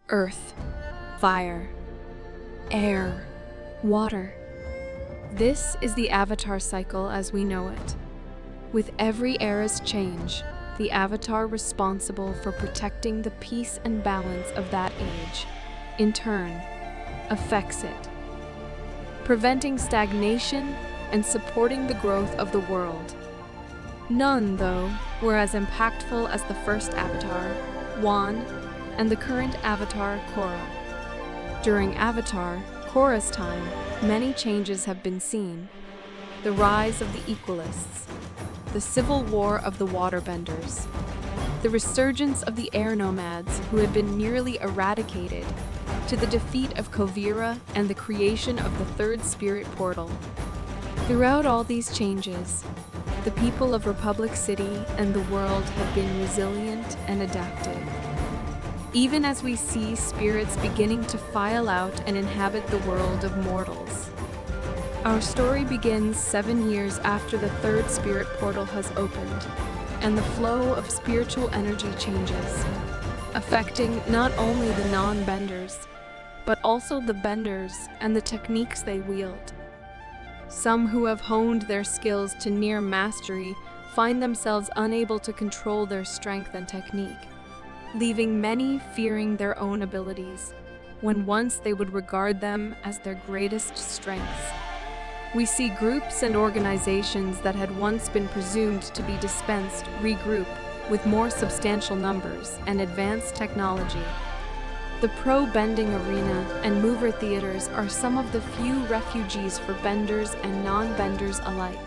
Earth, fire, air, water. This is the Avatar cycle as we know it. With every era's change, the Avatar responsible for protecting the peace and balance of that age, in turn, affects it, preventing stagnation and supporting the growth of the world. None, though, were as impactful as the first Avatar, Wan, and the current Avatar, Korra. During Avatar, Korra's time, many changes have been seen. The rise of the Equalists, the civil war of the waterbenders, the resurgence of the air nomads who had been nearly eradicated, to the defeat of Kovira and the creation of the third spirit portal. Throughout all these changes, the people of Republic City and the world have been resilient and adaptive. Even as we see spirits beginning to file out and inhabit the world of mortals. Our story begins 7 years after the third spirit portal has opened, and the flow of spiritual energy changes, affecting not only the non-benders, but also the benders and the techniques they wield. Some who have honed their skills to near mastery find themselves unable to control their strength and technique, leaving many fearing their own abilities, when once they would regard them as their greatest strengths. We see groups and organizations that had once been presumed to be dispensed regroup with more substantial numbers and advanced technology. The pro-bending arena and mover theaters are some of the few refugees for benders and non-benders alike.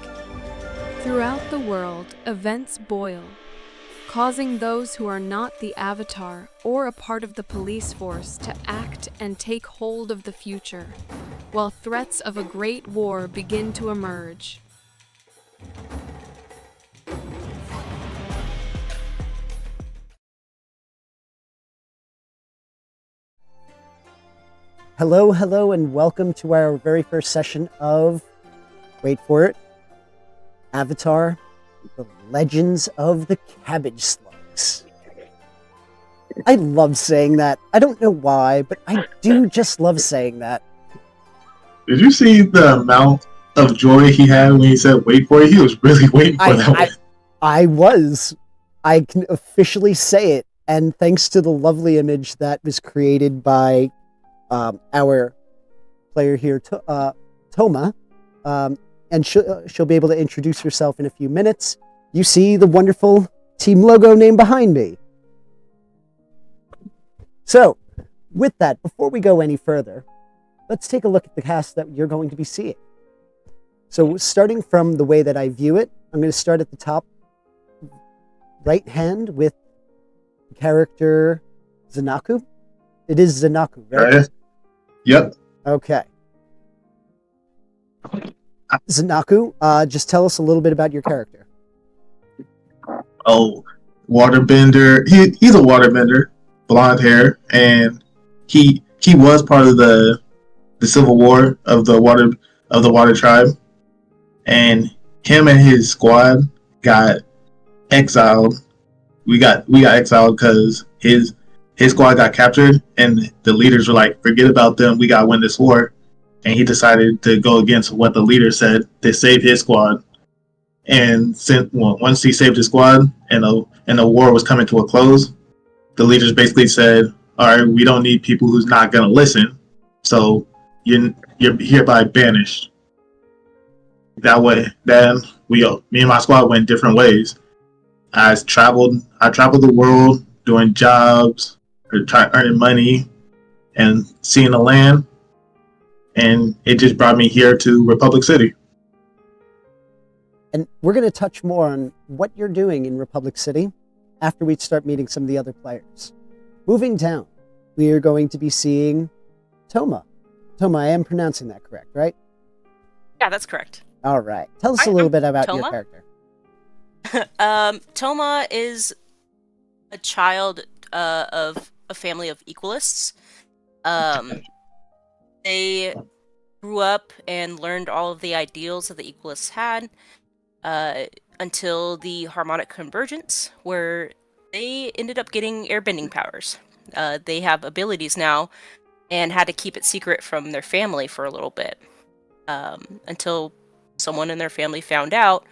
Throughout the world, events boil, causing those who are not the Avatar or a part of the police force to act and take hold of the future, while threats of a great war begin to emerge. Hello, hello, and welcome to our very first session of, wait for it, Avatar, The Legends of the Cabbage Slugs. I love saying that. I don't know why, but I do just love saying that. Did you see the amount of joy he had when he said wait for it? He was really waiting for that one. I was. I can officially say it, and thanks to the lovely image that was created by our player here, Toma, and she'll be able to introduce herself in a few minutes. You see the wonderful team logo name behind me. So, with that, before we go any further, let's take a look at the cast that you're going to be seeing. So, starting from the way that I view it, I'm going to start at the top right hand with the character Zenaku. It is Zenaku, right? Yep. Okay. Zenaku, just tell us a little bit about your character. Oh, waterbender. He's a waterbender, blonde hair, and he was part of the civil war of the water tribe, and him and his squad got exiled. We got exiled because his squad got captured, and the leaders were like, forget about them, we gotta win this war. And he decided to go against what the leader said to save his squad. And once he saved his squad and the war was coming to a close, the leaders basically said, all right, we don't need people who's not gonna listen, so you're hereby banished. That way, then me and my squad went different ways. I traveled the world doing jobs, earning money, and seeing the land, and it just brought me here to Republic City. And we're going to touch more on what you're doing in Republic City after we start meeting some of the other players. Moving down, we are going to be seeing Toma. Toma, I am pronouncing that correct, right? Yeah, that's correct. All right. Tell us a little bit about Toma? your character. Toma is a child of a family of equalists. They grew up and learned all of the ideals that the equalists had until the harmonic convergence, where they ended up getting airbending powers. They have abilities now and had to keep it secret from their family for a little bit until someone in their family found out,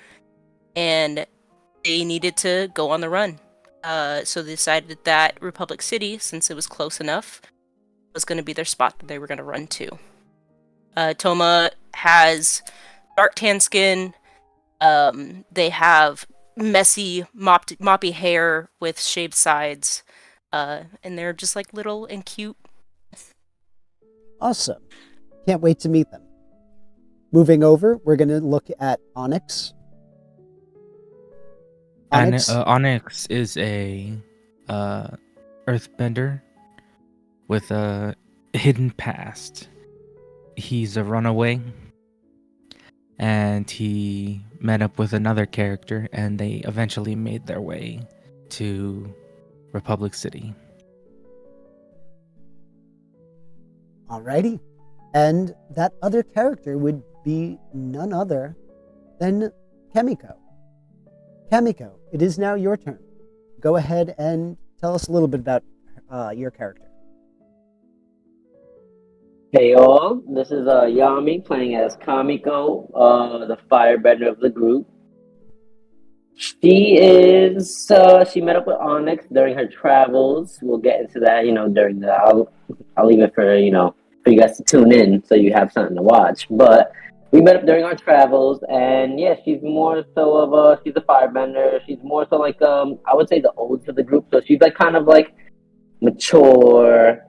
and they needed to go on the run. So they decided that Republic City, since it was close enough, was going to be their spot that they were going to run to. Toma has dark tan skin. They have messy, moppy hair with shaved sides. And they're just like little and cute. Awesome. Can't wait to meet them. Moving over, we're going to look at Onyx. Onyx is a earthbender with a hidden past. He's a runaway, and he met up with another character, and they eventually made their way to Republic City. Alrighty. And that other character would be none other than Kamiko. Kamiko, it is now your turn. Go ahead and tell us a little bit about your character. Hey all, this is Yami playing as Kamiko, the firebender of the group. She met up with Onyx during her travels. We'll get into that, during the, I'll leave it for, for you guys to tune in so you have something to watch. But we met up during our travels, and yeah, she's more so of she's a firebender. She's more so like, I would say the oldest of the group. So she's like kind of like mature,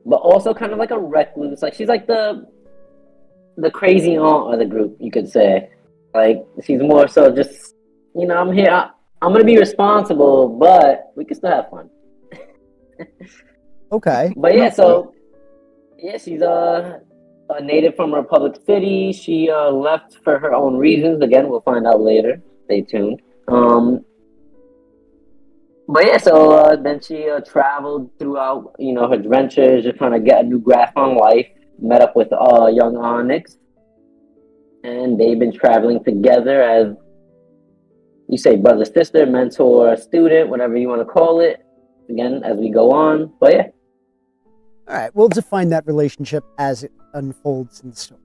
but also kind of like a recluse. Like she's like the crazy aunt of the group, you could say. Like she's more so just, I'm here. I'm gonna be responsible, but we can still have fun. Okay. But yeah, so yeah, she's a native from Republic City. She left for her own reasons. Again, we'll find out later. Stay tuned. But yeah, so then she traveled throughout, her adventures, just trying to get a new grasp on life. Met up with young Onyx, and they've been traveling together as, you say, brother, sister, mentor, student, whatever you want to call it. Again, as we go on. But yeah. All right, we'll define that relationship as it unfolds in the story.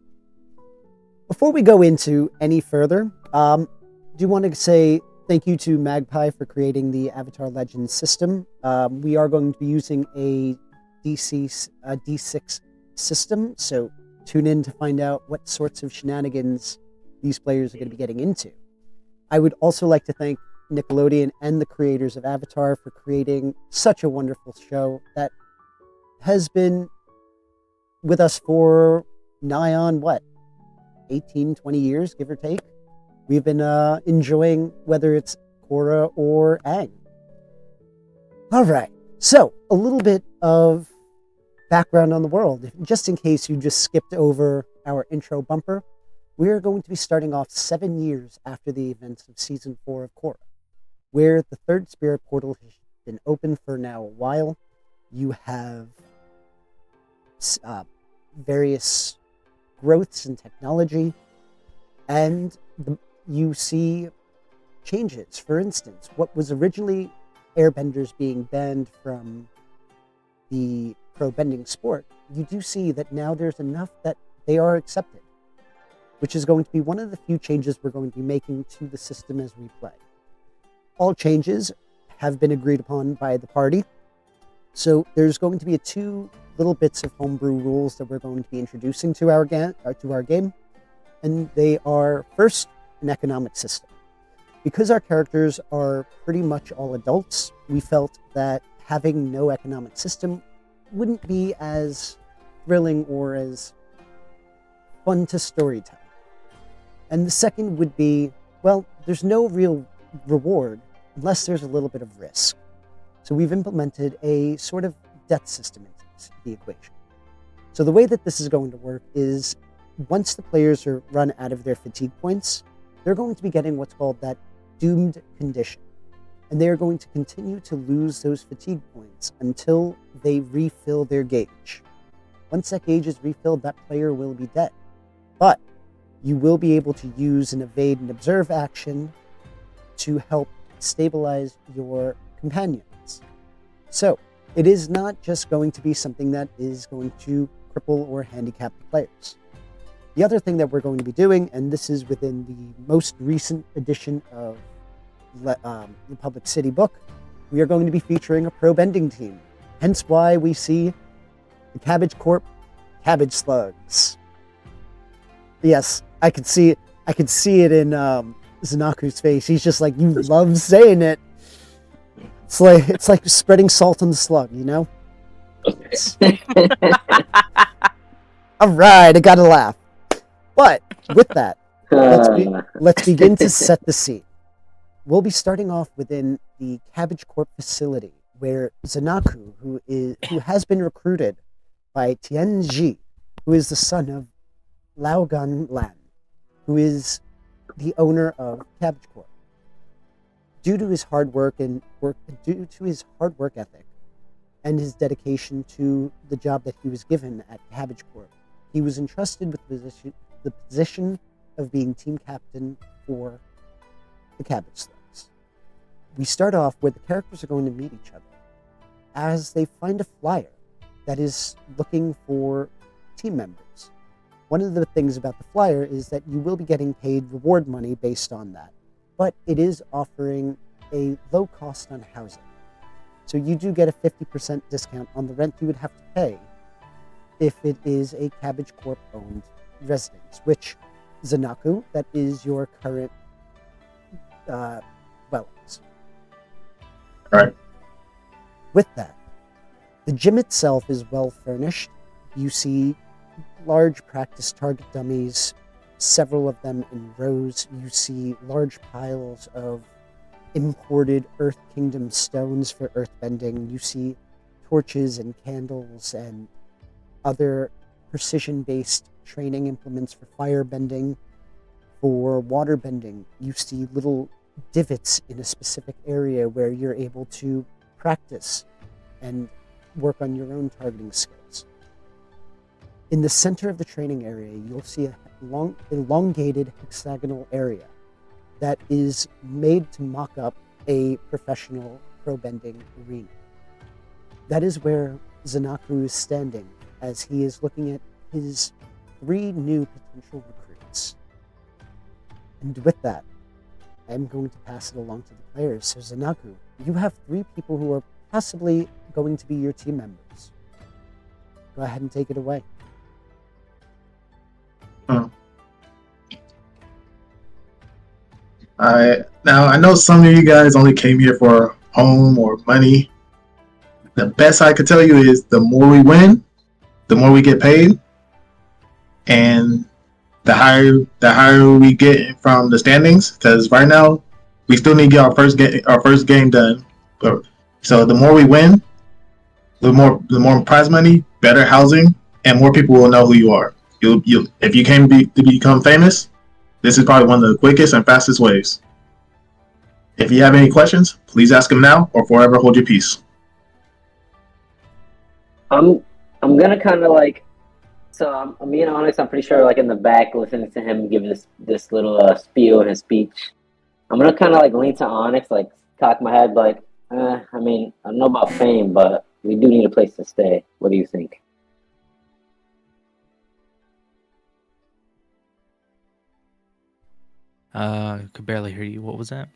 Before we go into any further, do you want to say thank you to Magpie for creating the Avatar Legends system? We are going to be using a D6 system, so tune in to find out what sorts of shenanigans these players are going to be getting into. I would also like to thank Nickelodeon and the creators of Avatar for creating such a wonderful show that has been with us for nigh on, 18, 20 years, give or take. We've been enjoying whether it's Korra or Aang. All right, so a little bit of background on the world. Just in case you just skipped over our intro bumper, we are going to be starting off 7 years after the events of Season 4 of Korra, where the third spirit portal has been open for now a while. You have various growths in technology, and you see changes. For instance, what was originally airbenders being banned from the pro bending sport, you do see that now there's enough that they are accepted, which is going to be one of the few changes we're going to be making to the system as we play. All changes have been agreed upon by the party, so there's going to be two little bits of homebrew rules that we're going to be introducing to our game, and they are, first, an economic system. Because our characters are pretty much all adults, we felt that having no economic system wouldn't be as thrilling or as fun to storytell. And the second would be, well, there's no real reward unless there's a little bit of risk. So we've implemented a sort of death system into the equation. So the way that this is going to work is once the players are run out of their fatigue points, they're going to be getting what's called that doomed condition. And they are going to continue to lose those fatigue points until they refill their gauge. Once that gauge is refilled, that player will be dead. But you will be able to use an evade and observe action to help stabilize your companions. So, it is not just going to be something that is going to cripple or handicap the players. The other thing that we're going to be doing, and this is within the most recent edition of the Public City book, we are going to be featuring a pro bending team. Hence why we see the Cabbage Corp Cabbage Slugs. Yes, I could see it in Zenaku's face. He's just like, you love saying it. It's like spreading salt on the slug, you know? All right, I gotta laugh. But with that, let's begin to set the scene. We'll be starting off within the Cabbage Corp facility, where Zenaku, who has been recruited by Tianji, who is the son of Lao Gan Lan, who is the owner of Cabbage Corp. Due to his hard work ethic and his dedication to the job that he was given at Cabbage Corp, he was entrusted with the position of being team captain for the Cabbage Slugs. We start off where the characters are going to meet each other as they find a flyer that is looking for team members. One of the things about the flyer is that you will be getting paid reward money based on that, but it is offering a low cost on housing. So you do get a 50% discount on the rent you would have to pay if it is a Cabbage Corp owned residence, which Zenaku, that is your current dwellings. Right. With that, the gym itself is well furnished. You see large practice target dummies, several of them in rows. You see large piles of imported Earth Kingdom stones for earthbending. You see torches and candles and other precision-based training implements for firebending. For waterbending, you see little divots in a specific area where you're able to practice and work on your own targeting skills. In the center of the training area, you'll see a long, elongated hexagonal area that is made to mock up a professional pro bending arena. That is where Zenaku is standing as he is looking at his 3 new potential recruits. And with that, I'm going to pass it along to the players. So Zenaku, you have 3 people who are possibly going to be your team members. Go ahead and take it away. Now I know some of you guys only came here for home or money. The best I could tell you is the more we win, the more we get paid, and the higher we get from the standings. Because right now we still need to get our first game done. So the more we win, the more prize money, better housing, and more people will know who you are. If you came to become famous, this is probably one of the quickest and fastest ways. If you have any questions, please ask them now or forever hold your peace. I'm gonna kind of like, so me and Onyx, I'm pretty sure like in the back listening to him give this little spiel in his speech. I'm gonna kind of like lean to Onyx, like cock my head, like, I mean, I don't know about fame, but we do need a place to stay. What do you think? Could barely hear you. What was that?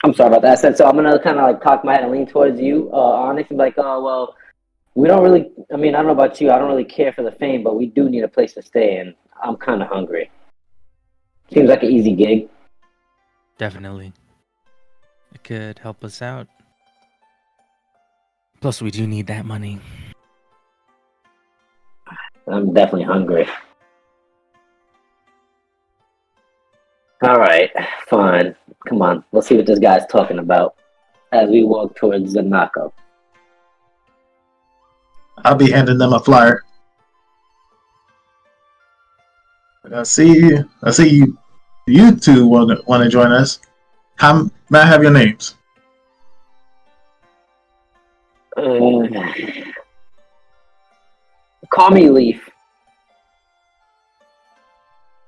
I'm sorry about that. I said, so I'm gonna kind of like cock my head and lean towards you, Onyx, and be like, oh well, we don't really. I mean, I don't know about you. I don't really care for the fame, but we do need a place to stay, and I'm kind of hungry. Seems like an easy gig. Definitely. It could help us out. Plus, we do need that money. I'm definitely hungry. All right, fine. Come on, let's see what this guy's talking about as we walk towards Zenaku. I'll be handing them a flyer. I see you two want to join us. May I have your names? Call me Leaf.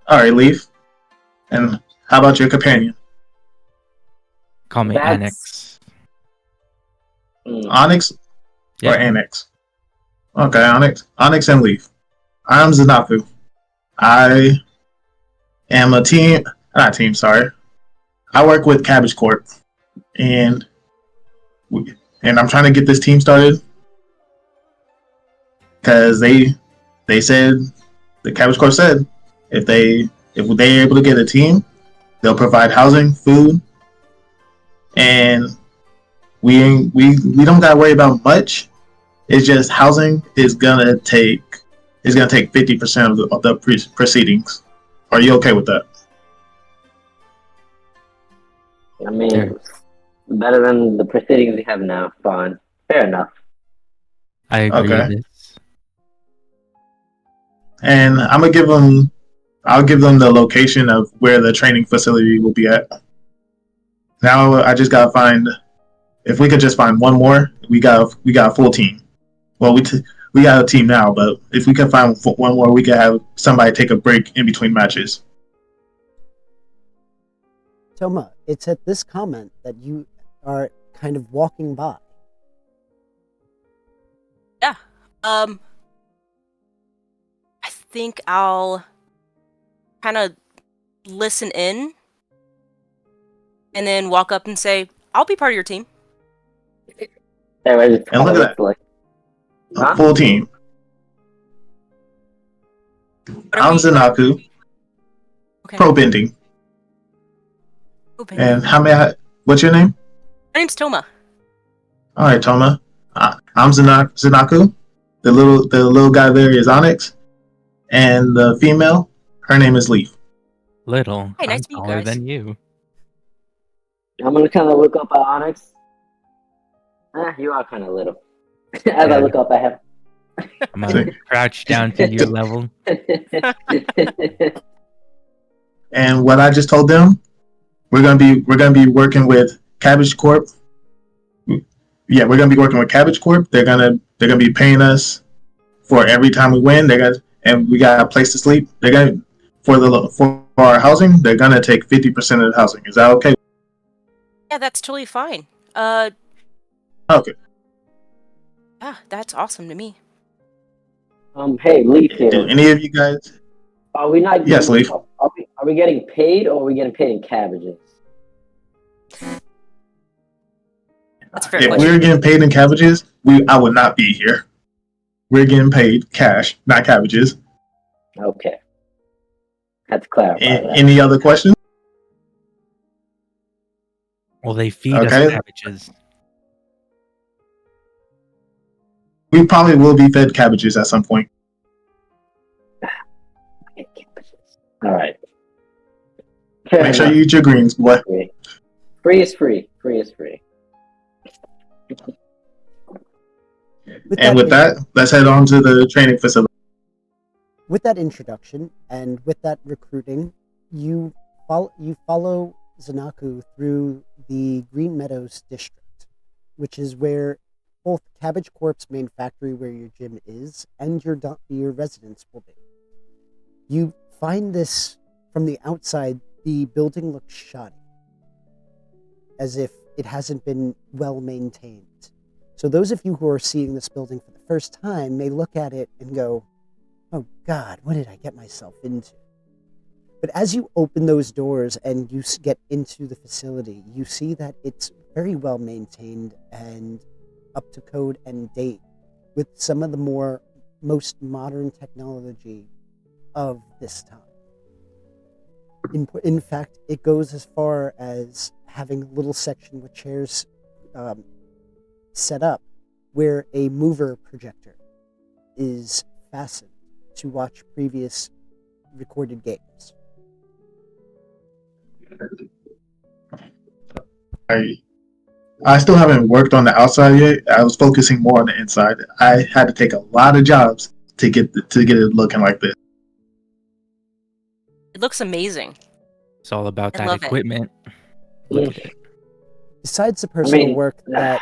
All right, Leaf. And how about your companion? Call me Onyx. Onyx? or Yeah. Annex? Okay, Onyx and Leaf. I'm Zenaku. I am a team, not team, sorry. I work with Cabbage Corp, and I'm trying to get this team started because they said the Cabbage Corp said if they're able to get a team, they'll provide housing, food, and we don't gotta worry about much. It's just housing is gonna take 50% of the proceedings. Are you okay with that? I mean, better than the proceedings we have now. Fine, fair enough. I agree Okay. with this. And I'll give them the location of where the training facility will be at. Now I just gotta find, if we could just find one more, we got a full team. Well, we got a team now, but if we can find one more, we can have somebody take a break in between matches. Toma, it's at this comment that you are kind of walking by. Yeah. I think I'll kind of listen in and then walk up and say, I'll be part of your team. Everybody just And look at that. like, A full team. I'm Zenaku. Okay. Pro bending. Open. And what's your name? My name's Toma. All right, Toma. I'm Zenaku. The little guy there is Onyx, and the female, her name is Leaf. Little. Hey, nice I'm to meet you taller guys. than you. I'm gonna kind of look up at Onyx. You are kind of little. As I look up at him. I'm gonna crouch down to your level. And what I just told them, we're gonna be working with Cabbage Corp. Yeah, we're gonna be working with Cabbage Corp. They're gonna be paying us for every time we win. And we got a place to sleep. They're gonna for our housing. They're gonna take 50% of the housing. Is that okay? Yeah, that's totally fine. Okay. Yeah, that's awesome to me. Hey, Leaf Do here. any of you guys? Are we not? Yes, Leaf. Are we getting paid, or are we getting paid in cabbages? That's a fair If question. we're getting paid in cabbages, I would not be here. We're getting paid cash, not cabbages. Okay. Had to clarify that. Any other questions? Well, they feed Okay. us cabbages. We probably will be fed cabbages at some point. All right. Fair Make sure enough. you eat your greens, boy. Free. Free is free. Free is free. And with that, let's head on to the training facility. With that introduction and with that recruiting, you follow Zenaku through the Green Meadows district, which is where both Cabbage Corp's main factory, where your gym is, and your residence will be. You find this from the outside. The building looks shoddy, as if it hasn't been well maintained. So those of you who are seeing this building for the first time may look at it and go, "Oh God, what did I get myself into?" But as you open those doors and you get into the facility, you see that it's very well maintained and up to code and date with some of the most modern technology of this time. In fact, it goes as far as having a little section with chairs set up where a mover projector is fastened to watch previous recorded games. I still haven't worked on the outside yet. I was focusing more on the inside. I had to take a lot of jobs to get it looking like this. It looks amazing. It's all about I that love it. equipment. Look at it. Besides the personal work that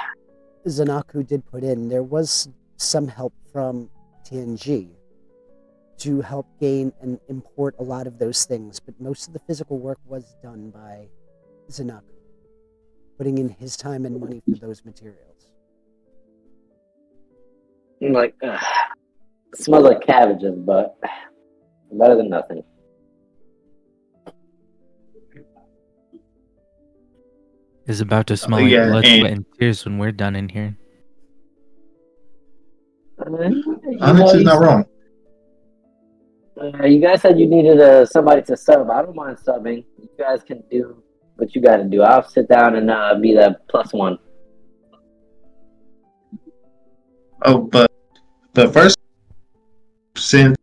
Zenaku did put in, there was some help from TNG to help gain and import a lot of those things, but most of the physical work was done by Zenaku, putting in his time and money for those materials. I'm like, smells like cabbages, but better than nothing. It's about to smell yeah, like blood, and sweat, and tears when we're done in here. Onyx is not wrong. You guys said you needed somebody to sub. I don't mind subbing. You guys can do what you got to do. I'll sit down and be the +1. Oh, but first, since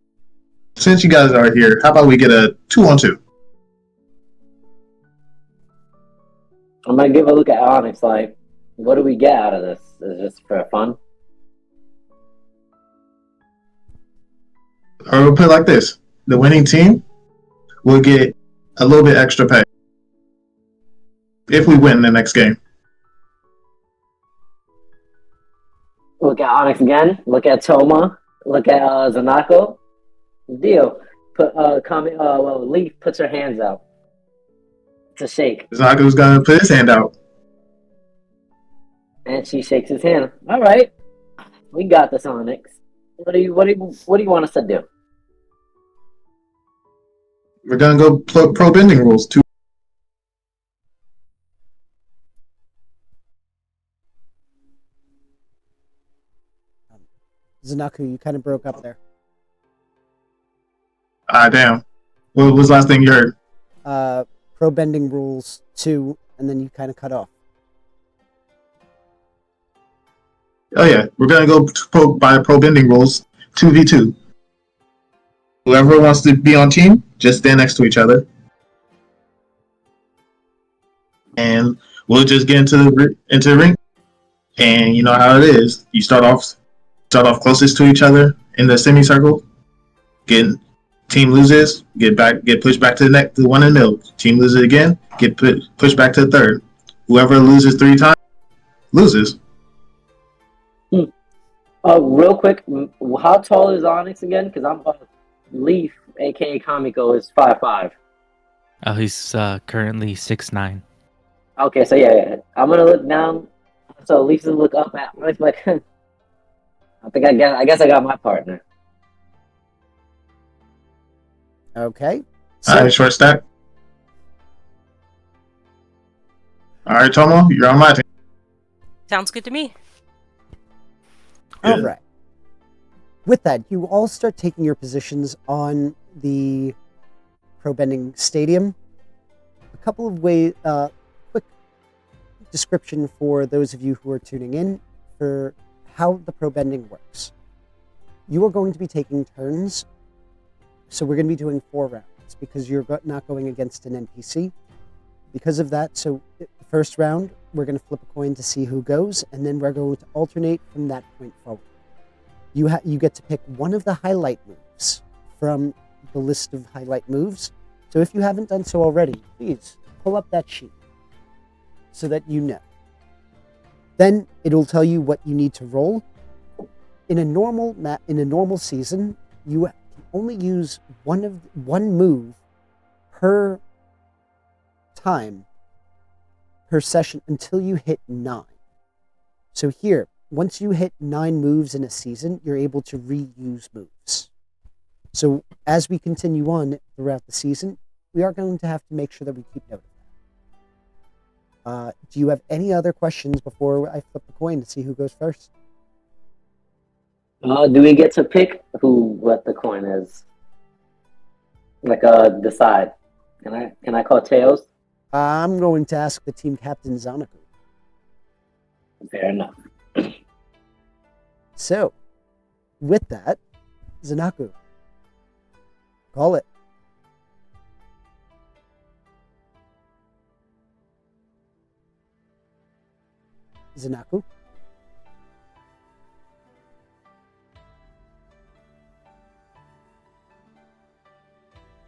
you guys are here, how about we get a 2-on-2? I'm gonna give a look at Onyx. Like, what do we get out of this? Is it just for fun? Or we'll put it like this: the winning team will get a little bit extra pay if we win the next game. Look at Onyx again. Look at Toma. Look at Zenaku. Deal. Put Leaf puts her hands out to shake, Zenaku's gonna put his hand out. and she shakes his hand. All right, we got this, Onyx. What do you want us to do? We're gonna go pro bending rules. Zenaku, you kind of broke up there. Damn. What was the last thing you heard? Pro bending rules 2, and then you kind of cut off. Oh yeah, we're gonna go by pro bending rules 2v2. Whoever wants to be on team, just stand next to each other, and we'll just get into the ring. And you know how it is. You start off closest to each other in the semicircle. Team loses, get pushed back to the one in the middle. Team loses again, get pushed back to the third. Whoever loses 3 times loses. Real quick, how tall is Onyx again? Because I'm Leaf, aka Kamiko, is 5'5". Oh, he's currently 6'9". Okay, so yeah, I'm gonna look down. So Leaf's gonna look up at Onyx, like, I guess I got my partner. Okay. All right, short stack. All right, Toma, you're on my team. Sounds good to me. All right. With that, you all start taking your positions on the Pro Bending Stadium. A couple of ways, quick description for those of you who are tuning in for how the Pro Bending works. You are going to be taking turns, so we're going to be doing 4 rounds because you're not going against an NPC. Because of that, so the first round, we're going to flip a coin to see who goes, and then we're going to alternate from that point forward. You get to pick one of the highlight moves from the list of highlight moves. So if you haven't done so already, please pull up that sheet so that you know. Then it'll tell you what you need to roll. In a normal season, you can only use one move per time per session until you hit 9. So here, once you hit 9 moves in a season, you're able to reuse moves. So as we continue on throughout the season, we are going to have to make sure that we keep note of that. Do you have any other questions before I flip the coin to see who goes first? Do we get to pick what the coin is? Like, decide. Can I call tails? I'm going to ask the team captain, Zenaku. Fair enough. So, with that, Zenaku, call it. Zenaku?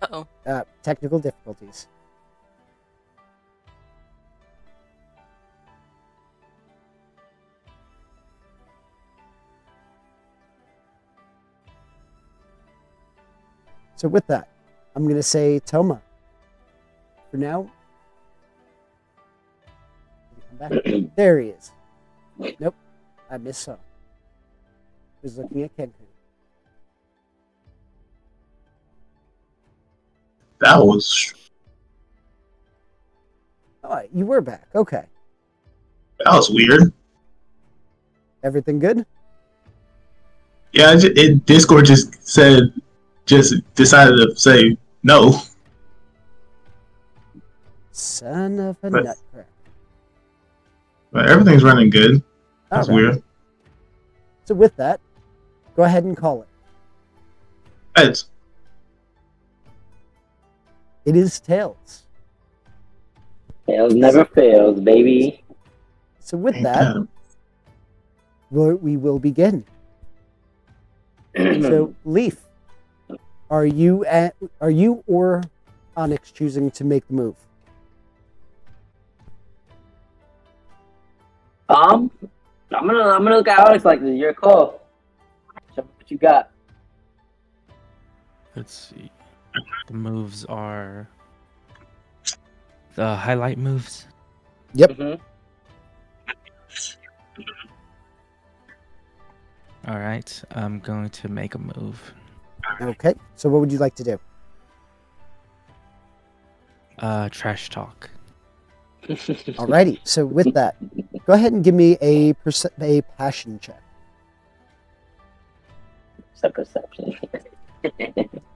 Uh-oh. Technical difficulties. So with that, I'm going to say Toma. For now. Come back. There he is. Nope. I missed some. is looking at Cancun. That was Oh, you were back. Okay. weird. Everything good? Yeah, Discord just decided to say no. Son of a But- nutcracker. But everything's running good. That's All right. weird. So with that, go ahead and call it. Heads. It is tails. Tails never fails, baby. So with Ain't that, we will begin. So Leaf, are you or Onyx choosing to make the move? I'm gonna look at Alex like this is your call. Show me what you got. Let's see. The moves are the highlight moves. Yep. Mm-hmm. All right, I'm going to make a move. Okay. So what would you like to do? Trash talk. Alrighty. So with that, go ahead and give me a passion check. It's a perception.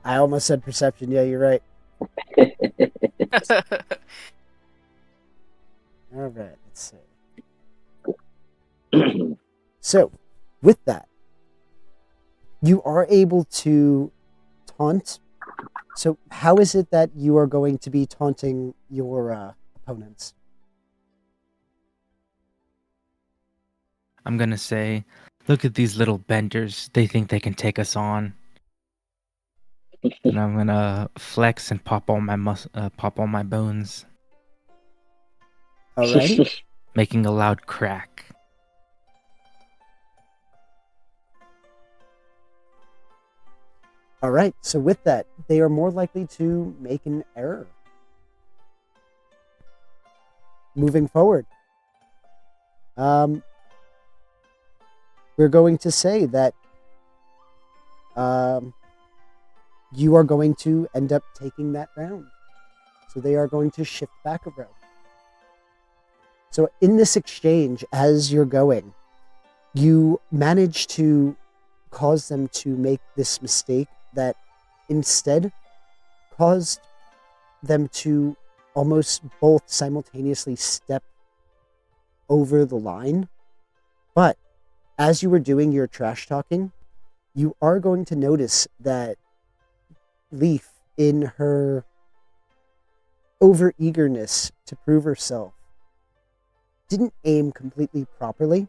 I almost said perception. Yeah, you're right. All right. Let's see. So, with that, you are able to taunt. So, how is it that you are going to be taunting your opponents? I'm gonna say, look at these little benders. They think they can take us on. And I'm gonna flex and pop all my bones, Alrighty. making a loud crack. All right. So, with that, they are more likely to make an error. Moving forward, we're going to say that you are going to end up taking that round. So they are going to shift back a row. So in this exchange, as you're going, you manage to cause them to make this mistake that instead caused them to almost both simultaneously step over the line. But as you were doing your trash talking, you are going to notice that Leaf, in her over-eagerness to prove herself, didn't aim completely properly,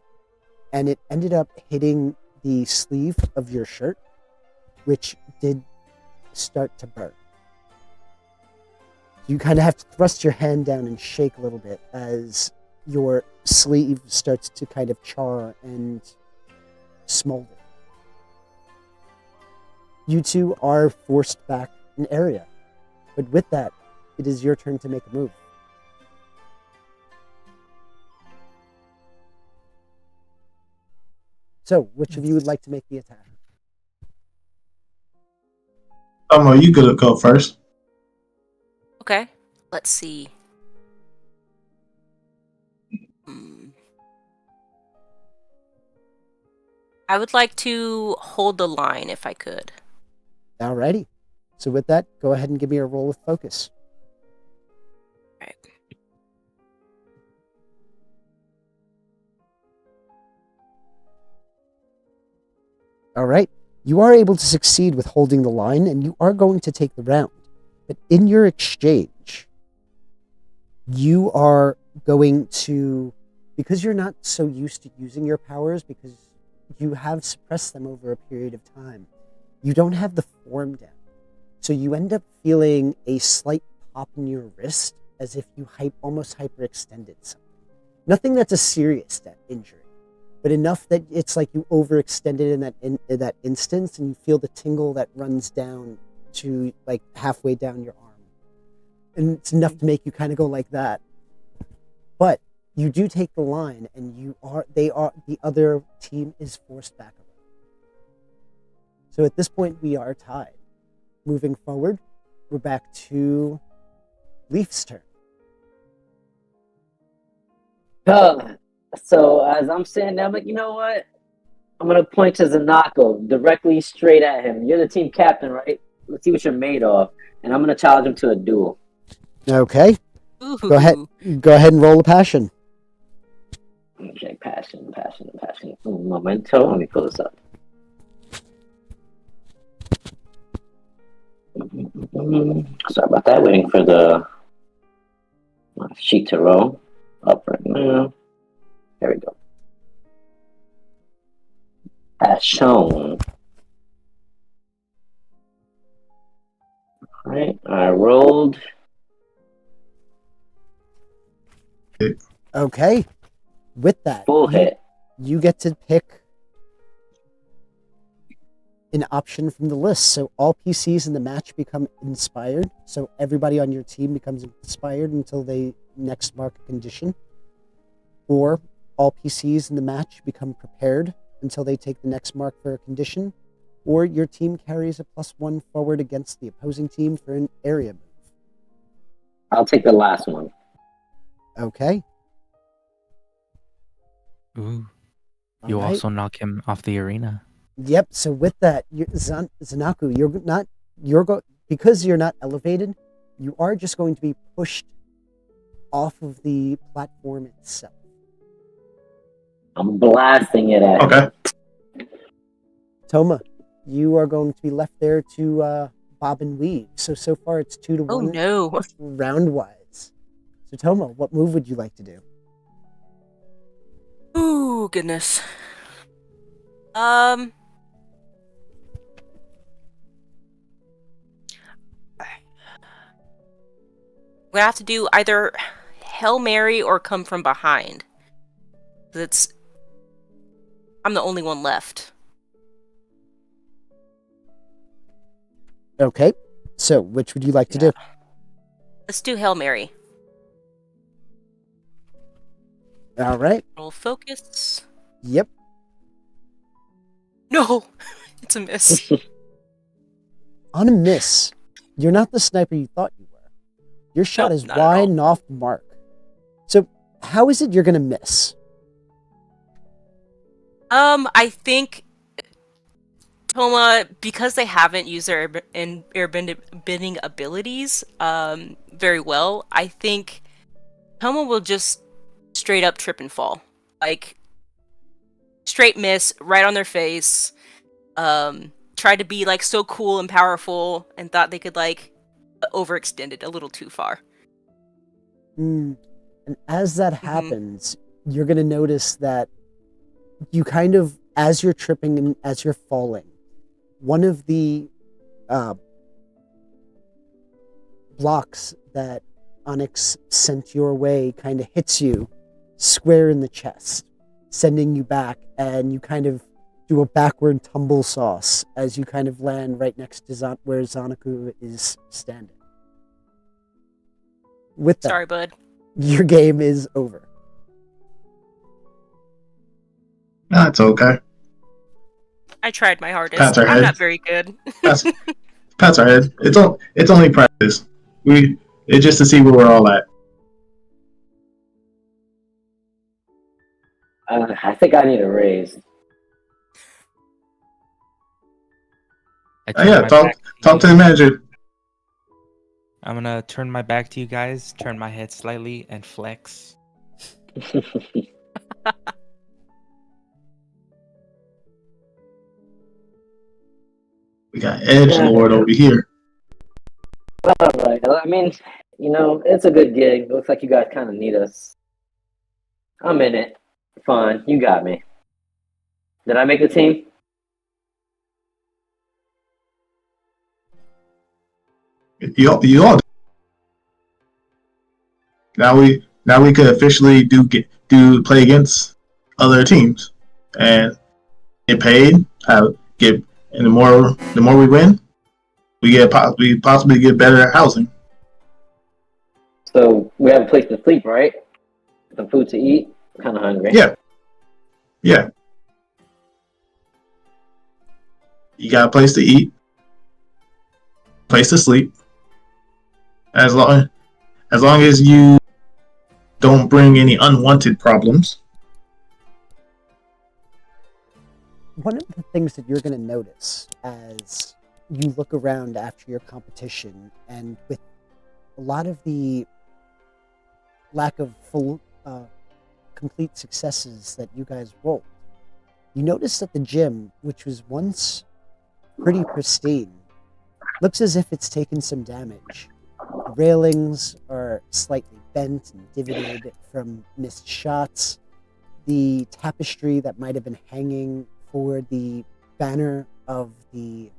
and it ended up hitting the sleeve of your shirt, which did start to burn. You kind of have to thrust your hand down and shake a little bit as your sleeve starts to kind of char and smolder. You two are forced back an area, but with that, it is your turn to make a move. So, which of you would like to make the attack? Toma, you could go first. Okay, let's see. I would like to hold the line if I could. Alrighty. So with that, go ahead and give me a roll with focus. Right. Alright. You are able to succeed with holding the line, and you are going to take the round. But in your exchange, you are going to, because you're not so used to using your powers, because you have suppressed them over a period of time, you don't have the form down. So you end up feeling a slight pop in your wrist as if you almost hyperextended something. Nothing that's a serious injury, but enough that it's like you overextended in that instance, and you feel the tingle that runs down to like halfway down your arm. And it's enough to make you kind of go like that. But you do take the line, and the other team is forced back away. So at this point, we are tied. Moving forward, we're back to Leaf's turn. So as I'm sitting there, I'm like, you know what? I'm gonna point to Zenaku directly straight at him. You're the team captain, right? Let's see what you're made of. And I'm gonna challenge him to a duel. Okay. Ooh. Go ahead. Go ahead and roll a passion. Okay, passion. Un momento, let me pull this up. Sorry about that. Waiting for the sheet to roll up right now. There we go. As shown. Alright, I rolled. Okay. With that, Full hit. you get to pick an option from the list. So all PCs in the match become inspired. So everybody on your team becomes inspired until they next mark a condition. Or all PCs in the match become prepared until they take the next mark for a condition. Or your team carries a +1 forward against the opposing team for an area move. I'll take the last one. Okay. Ooh. All You right. also knock him off the arena. Yep. So with that, Zenaku, because you're not elevated, you are just going to be pushed off of the platform itself. I'm blasting it at him. Okay. Toma, you are going to be left there to bob and weave. So far it's 2-1 Oh no. round wise. So Toma, what move would you like to do? Ooh, goodness. We have to do either Hail Mary or come from behind. I'm the only one left. Okay. So which would you like to do? Let's do Hail Mary. All right. Roll focus. Yep. No, it's a miss. On a miss, you're not the sniper you thought you were. Your shot Nope, is not at wide all. and off the mark. So how is it you're going to miss? I think Toma, because they haven't used their airbending abilities very well, I think Toma will just straight up trip and fall. Like, straight miss, right on their face. Tried to be, like, so cool and powerful and thought they could, like, overextend it a little too far. And as that happens, you're going to notice that you kind of, as you're tripping and as you're falling, one of the blocks that Onyx sent your way kind of hits you square in the chest, sending you back, and you kind of do a backward tumble sauce as you kind of land right next to where Zenaku is standing. With that, Sorry, bud. your game is over. That's okay. I tried my hardest. Pats our I'm head. not very good. Pats our head. It's only practice. It's just to see where we're all at. I think I need a raise. I Oh, turn yeah, my talk back to you. the manager. I'm gonna turn my back to you guys, turn my head slightly, and flex. We got Edge Lord over here. Alright, I mean, it's a good gig. Looks like you guys kind of need us. I'm in it. Fine, you got me. Did I make the team? You all. Now we could officially play against other teams and get paid. And the more we win, we possibly get better housing. So we have a place to sleep, right? Some food to eat. I'm kind of hungry. Yeah. You got a place to eat, place to sleep. As long as you don't bring any unwanted problems. One of the things that you're going to notice as you look around after your competition, and with a lot of the lack of complete successes that you guys rolled, you notice that the gym, which was once pretty pristine, looks as if it's taken some damage. The railings are slightly bent and divoted from missed shots. The tapestry that might have been hanging for the banner of the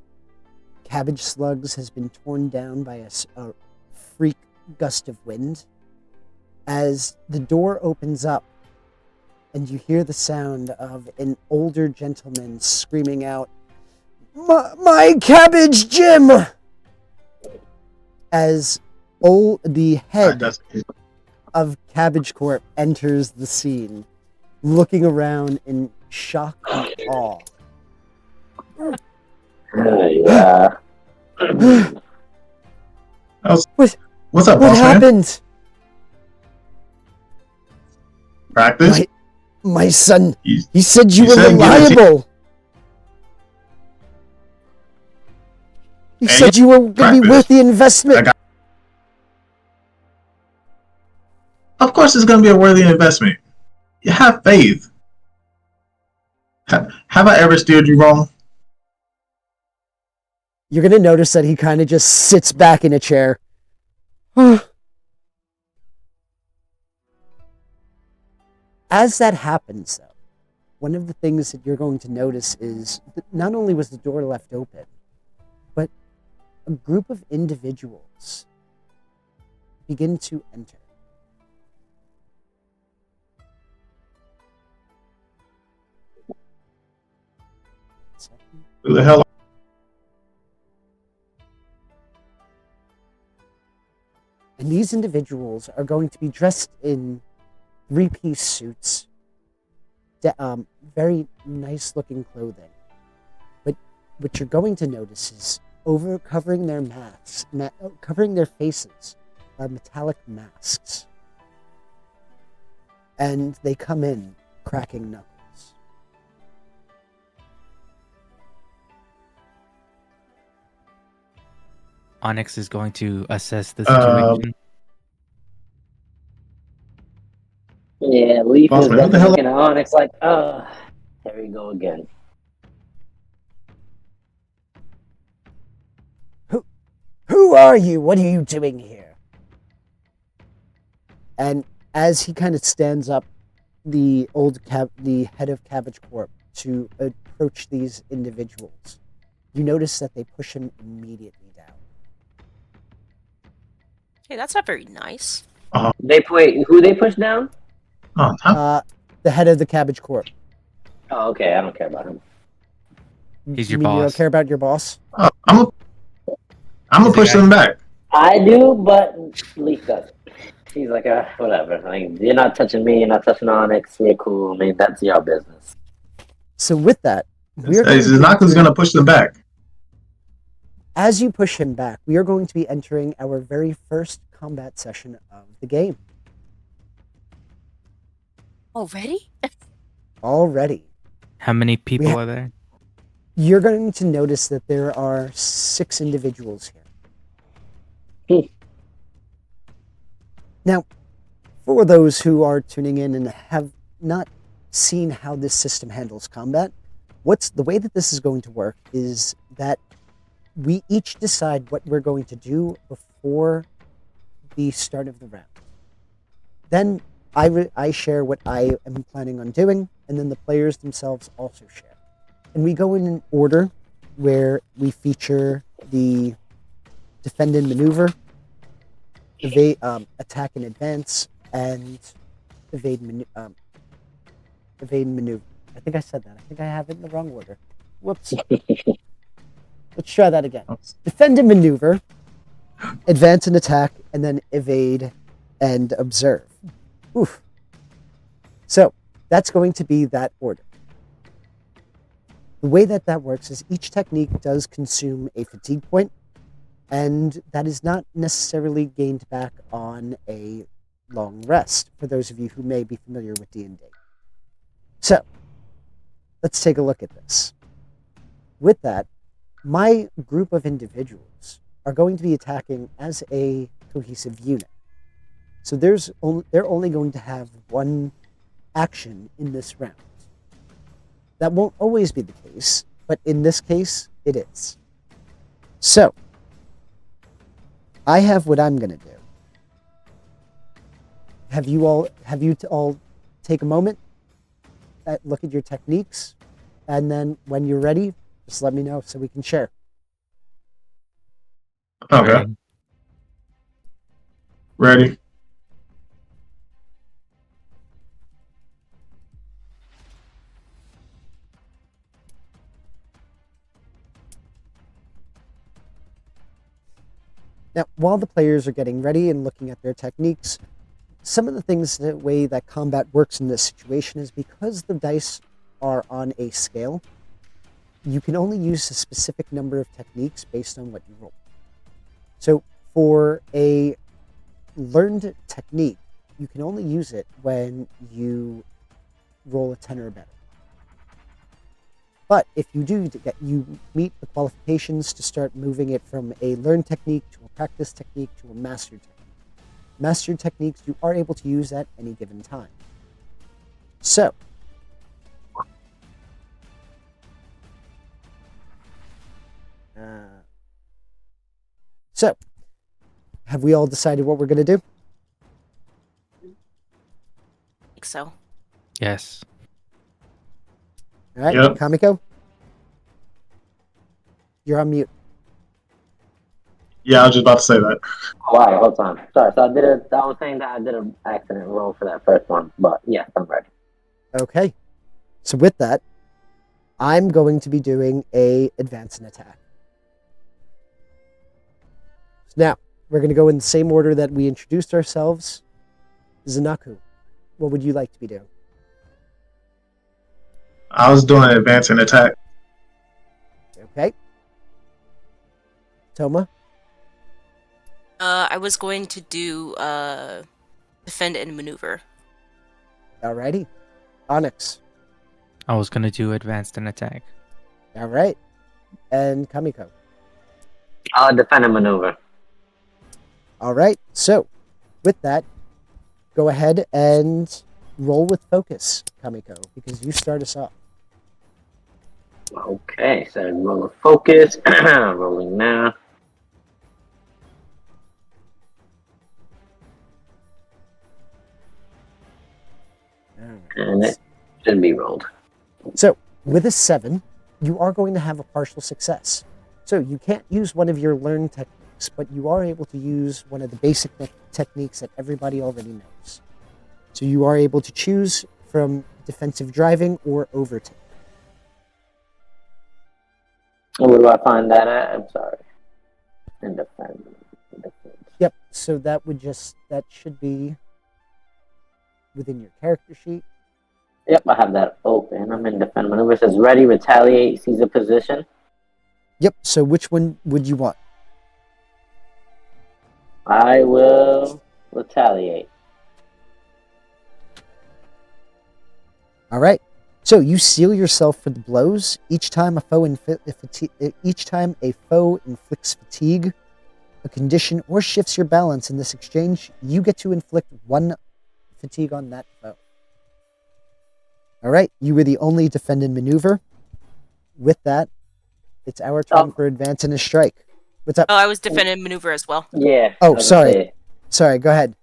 Cabbage Slugs has been torn down by a freak gust of wind. As the door opens up and you hear the sound of an older gentleman screaming out, My cabbage gym! As the head of Cabbage Corp enters the scene, looking around in shock and awe. Yeah. What's up, What boss happened? man? Practice? My son, You- he said you you were said give it to- reliable. He Hey, said you were going to be practice. worth the investment. Of course it's going to be a worthy investment. You have faith. Have I ever steered you wrong? You're going to notice that he kind of just sits back in a chair. As that happens, though, one of the things that you're going to notice is that not only was the door left open, but a group of individuals begin to enter. Who the hell? And these individuals are going to be dressed in three-piece suits, very nice-looking clothing. But what you're going to notice is covering their masks, covering their faces, are metallic masks. And they come in cracking knuckles. Onyx is going to assess the situation. Yeah, Leaf Boss is man, what the hell- looking at Onyx like, there we go again. Who are you? What are you doing here? And as he kind of stands up, the head of Cabbage Corp, to approach these individuals, you notice that they push him immediately down. Hey, that's not very nice. Who they push down? Oh, huh? The head of the Cabbage Corp. Oh, okay, I don't care about him. He's You your mean you don't boss. care about your boss? I'm gonna He's the push guy. them back. I do, but Leaf doesn't. He's like, whatever. Like, you're not touching me, you're not touching Onyx, we're cool. I mean, that's your business. So with that, we're going to Zenaku's enter- gonna push them back. as you push him back, we are going to be entering our very first combat session of the game Already? already. How many people ha- are there? You're going to notice that there are 6 individuals here. Now, for those who are tuning in and have not seen how this system handles combat, the way that this is going to work is that we each decide what we're going to do before the start of the round. Then I share what I am planning on doing, and then the players themselves also share. And we go in an order where we feature the defend and maneuver, attack and advance, and evade maneuver. I think I said that. I think I have it in the wrong order. Whoops. Let's try that again. Defend and maneuver, advance and attack, and then evade and observe. Oof. So that's going to be that order. The way that works is each technique does consume a fatigue point, and that is not necessarily gained back on a long rest, for those of you who may be familiar with D&D. So, let's take a look at this. With that, my group of individuals are going to be attacking as a cohesive unit. So they're only going to have one action in this round. That won't always be the case, but in this case, it is. So, I have what I'm going to do. Have you all take a moment, look at your techniques, and then when you're ready, just let me know so we can share. Okay. Ready. Now, while the players are getting ready and looking at their techniques, some of the things, the way that combat works in this situation is because the dice are on a scale, you can only use a specific number of techniques based on what you roll. So for a learned technique, you can only use it when you roll a 10 or better. But if you do, you meet the qualifications to start moving it from a learned technique to a practice technique to a mastered technique. Mastered techniques you are able to use at any given time. So, have we all decided what we're going to do? I think so. Yes. All right, Yep. Kamiko? You're on mute. Yeah, I was just about to say that. Oh, wow, hold on. Sorry, so I was saying that I did an accident roll for that first one, but yes, I'm ready. Okay. So with that, I'm going to be doing a advance and attack. So now, we're going to go in the same order that we introduced ourselves. Zenaku, what would you like to be doing? I was doing advance and attack. Okay. Toma? I was going to do defend and maneuver. Alrighty. Onyx? I was gonna do advanced and attack. Alright. And Kamiko? Defend and maneuver. Alright. So, with that, go ahead and roll with focus, Kamiko, because you start us off. Okay, so roll of focus. Rolling now. And it should be rolled. So, with a 7, you are going to have a partial success. So, you can't use one of your learned techniques, but you are able to use one of the basic techniques that everybody already knows. So, you are able to choose from defensive driving or overtake. Where do I find that at? I'm sorry. And defend. Yep, so that should be within your character sheet. Yep, I have that open. I'm in defend maneuver. It says ready, retaliate, seize a position. Yep, so which one would you want? I will retaliate. All right. So you seal yourself for the blows. Each time a foe inflicts fatigue, a condition, or shifts your balance in this exchange, you get to inflict 1 fatigue on that foe. All right. You were the only defend and maneuver. With that, it's our turn for advance and a strike. What's up? Oh, I was defend and maneuver as well. Yeah. Oh, sorry. Sorry. Go ahead.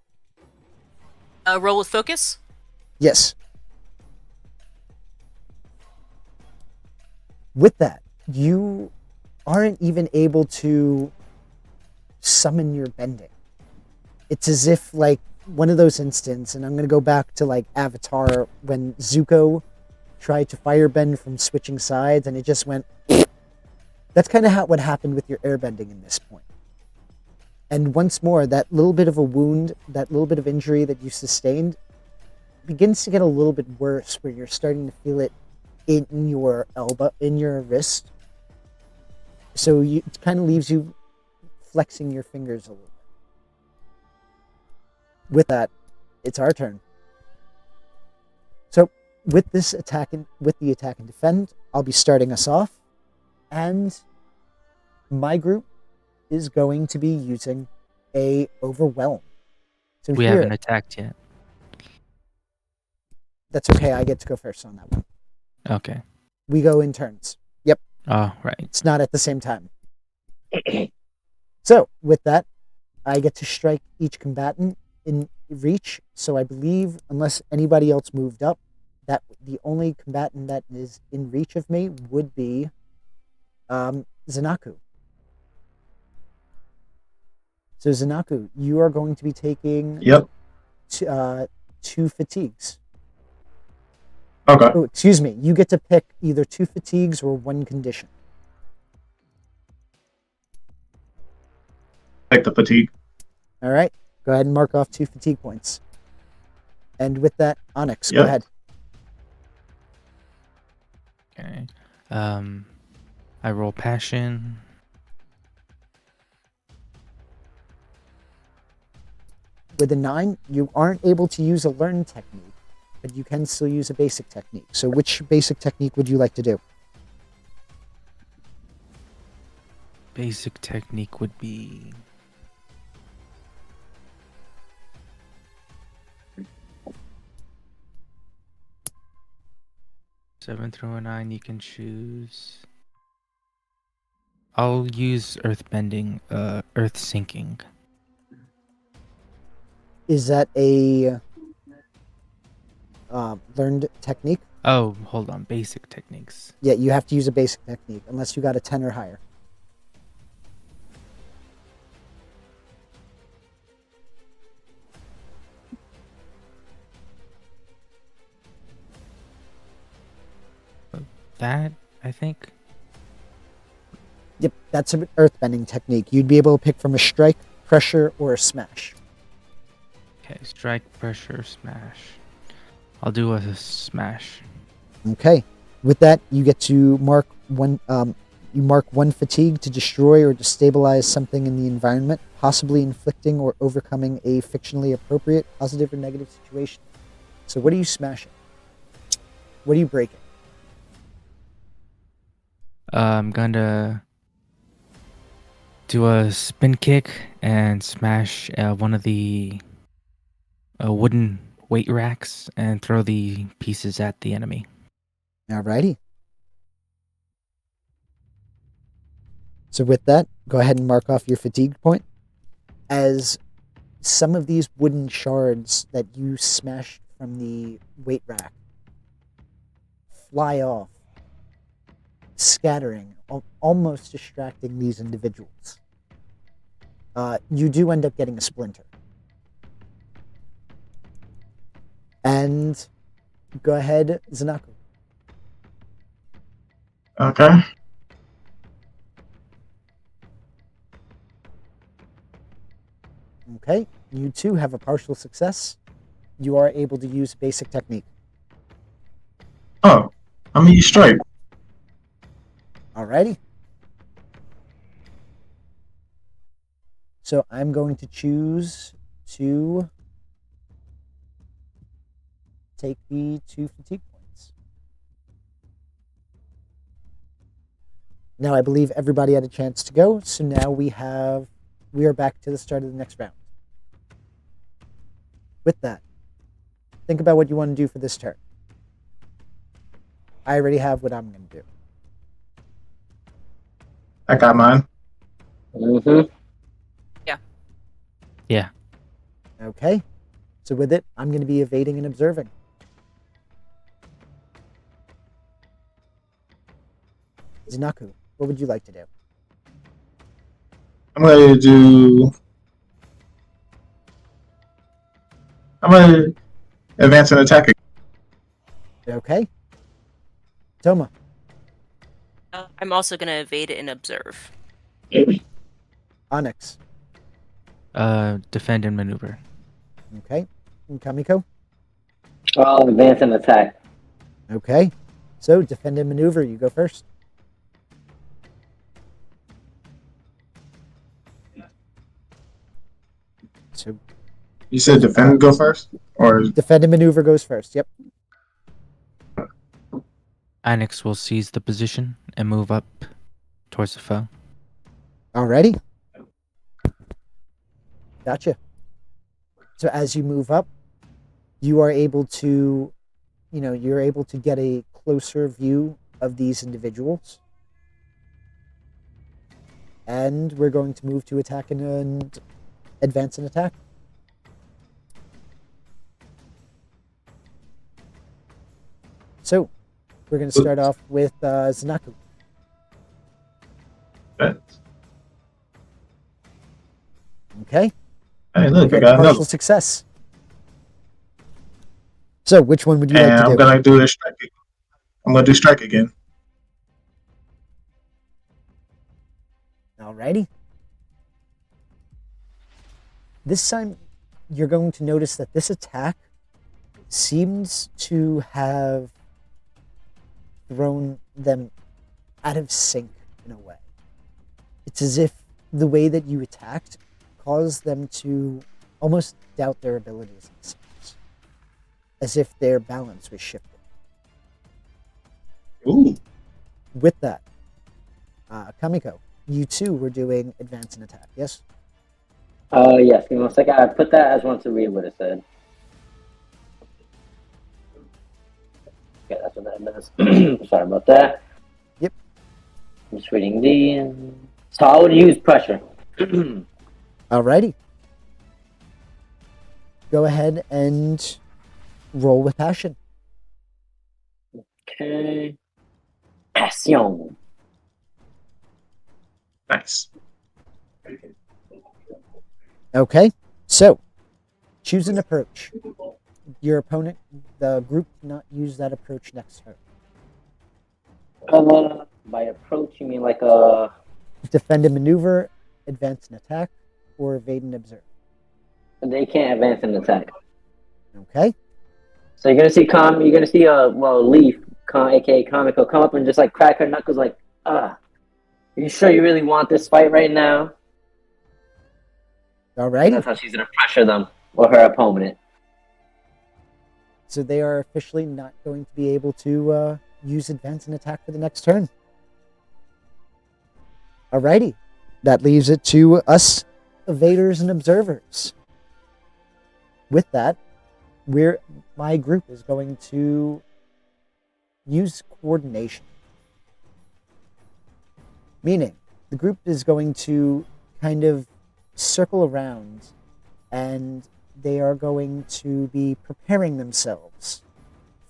Roll with focus. Yes. With that, you aren't even able to summon your bending. It's as if, like, one of those instances, and I'm going to go back to, like, Avatar, when Zuko tried to firebend from switching sides, and it just went... That's kind of what happened with your airbending in this point. And once more, that little bit of a wound, that little bit of injury that you sustained, begins to get a little bit worse, where you're starting to feel it in your elbow, in your wrist. So it kind of leaves you flexing your fingers a little bit. With that, it's our turn. So with the attack and defend, I'll be starting us off, and my group is going to be using a overwhelm. So We haven't attacked yet. That's okay. I get to go first on that one. Okay. We go in turns. Yep. Oh, right. It's not at the same time. So with that, I get to strike each combatant in reach. So I believe, unless anybody else moved up, that the only combatant that is in reach of me would be Zenaku. So Zenaku, you are going to be taking Yep. 2 fatigues. Okay. Oh, excuse me. You get to pick either 2 fatigues or 1 condition. Take the fatigue. All right. Go ahead and mark off 2 fatigue points. And with that, Onyx, go Yep. ahead. Okay. I roll passion. With a 9, you aren't able to use a learned technique, but you can still use a basic technique. So which basic technique would you like to do? Basic technique would be... Seven through a 9, you can choose. I'll use earthbending, earth sinking. Is that a learned technique? Oh, hold on, basic techniques. Yeah, you have to use a basic technique unless you got a 10 or higher. That, I think. Yep, that's an earthbending technique. You'd be able to pick from a strike, pressure, or a smash. Okay, strike, pressure, smash. I'll do a smash. Okay. With that, you get to mark one. You mark 1 fatigue to destroy or destabilize something in the environment, possibly inflicting or overcoming a fictionally appropriate positive or negative situation. So, what are you smashing? What are you breaking? I'm gonna do a spin kick and smash one of the wooden weight racks and throw the pieces at the enemy. Alrighty. So with that, go ahead and mark off your fatigue point. As some of these wooden shards that you smashed from the weight rack fly off, scattering, almost distracting these individuals. You do end up getting a splinter. And go ahead, Zenaku. Okay. Okay, you too have a partial success. You are able to use basic technique. Oh, I'm gonna use strike. Alrighty. So I'm going to choose to take the 2 fatigue points. Now I believe everybody had a chance to go, so now we are back to the start of the next round. With that, think about what you want to do for this turn. I already have what I'm going to do. I got mine. Mm-hmm. Yeah. Okay. So with it, I'm going to be evading and observing. Zenaku, what would you like to do? I'm gonna advance and attack. Okay. Toma. I'm also going to evade it and observe. Onyx. Defend and maneuver. Okay. And Kamiko. I'll advance and attack. Okay. So, defend and maneuver. You go first. So, You said defend go first? Or defend and maneuver goes first. Yep. Onyx will seize the position and move up towards the foe. Alrighty. Gotcha. So as you move up, you are able to, you're able to get a closer view of these individuals. And we're going to move to attack and advance and attack. So, we're going to start off with Zenaku. Okay. Hey, look, I You got partial another. success. So, which one would you like And to do? I'm gonna do this strike. I'm gonna do strike again. Alrighty. This time, you're going to notice that this attack seems to have thrown them out of sync in a way. It's as if the way that you attacked caused them to almost doubt their abilities in a sense. As if their balance was shifted. Ooh. With that, Kamiko, you too were doing advance and attack, yes? Yes, give me 1 second. I put that as one to read what it said. Okay, that's what that does. Sorry about that. Yep. I'm just reading the... So I would use pressure. Alrighty. Go ahead and roll with passion. Okay. Passion. Nice. Okay, so choose an approach. Your opponent, the group, cannot use that approach next turn. By approach, you mean like a... Defend and maneuver, advance and attack, or evade and observe. They can't advance and attack. Okay, So you're gonna see Leaf, aka Kamiko, come up and just like crack her knuckles like, are you sure you really want this fight right now? alrighty. That's how she's gonna pressure them or her opponent. So they are officially not going to be able to use advance and attack for the next turn. Alrighty, that leaves it to us, evaders and observers. With that, my group is going to use coordination. Meaning, the group is going to kind of circle around and they are going to be preparing themselves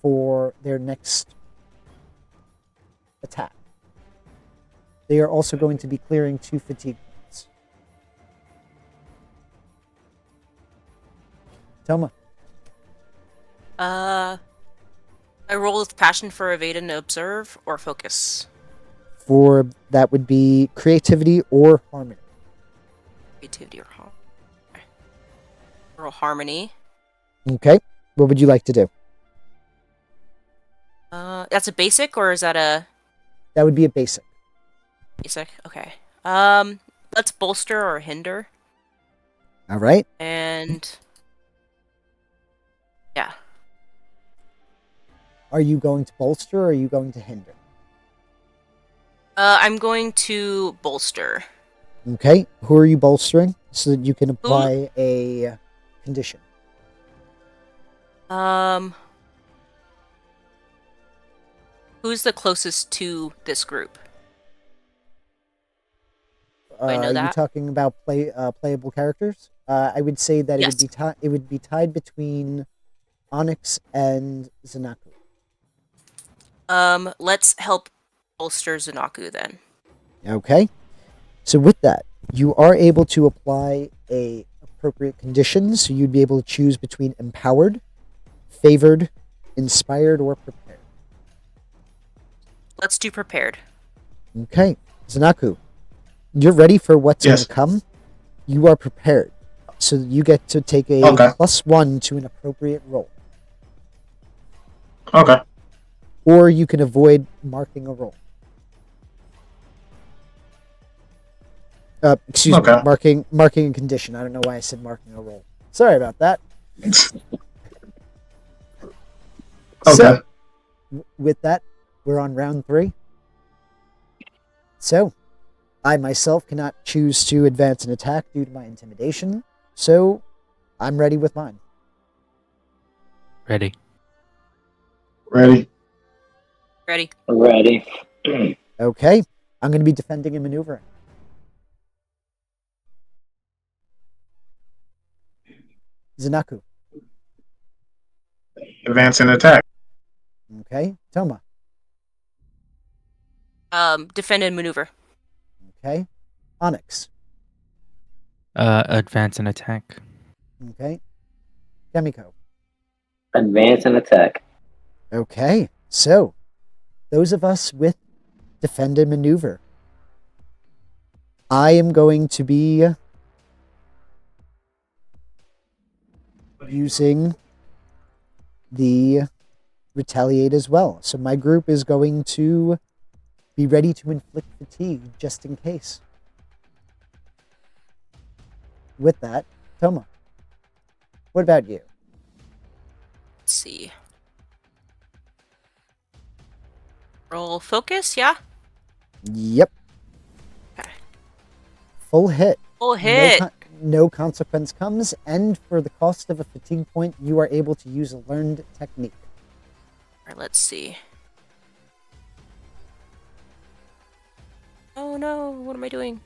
for their next attack. They are also going to be clearing 2 fatigue points. Toma. I roll with passion for evade and observe or focus. For that would be creativity or harmony. Creativity or harmony. Okay. What would you like to do? That's a basic or is that a That would be a basic. basic? Okay. Let's bolster or hinder. All right. And yeah. Are you going to bolster or are you going to hinder? I'm going to bolster. Okay. Who are you bolstering so that you can apply a condition? Who's the closest to this group? I know Are you that. talking about playable characters? I would say that Yes. it would be tied between Onyx and Zenaku. Let's help bolster Zenaku then. Okay. So with that, you are able to apply a appropriate conditions. So you'd be able to choose between empowered, favored, inspired, or prepared. Let's do prepared. Okay. Zenaku, you're ready for what's Yes. going to come. You are prepared. So you get to take a Okay. +1 to an appropriate roll. Okay. or you can avoid marking a roll. Excuse me, Okay. marking a condition. I don't know why I said marking a roll. Sorry about that. Okay. So, with that, we're on round 3. So, I myself cannot choose to advance an attack due to my intimidation, so I'm ready with mine. Ready. Ready. Ready. Okay, I'm going to be defending and maneuvering. Zenaku. Advance and attack. Okay, Toma. Defend and maneuver. Okay, Onyx. Advance and attack. Okay, Kamiko. Advance and attack. Okay, so those of us with defend and maneuver. I am going to be using the retaliate as well. So my group is going to be ready to inflict fatigue just in case. With that, Toma, what about you? Let's see. Roll focus, yeah? Yep. Okay. Full hit. Full hit. No consequence comes, and for the cost of a fatigue point, you are able to use a learned technique. Alright, let's see. Oh no, what am I doing?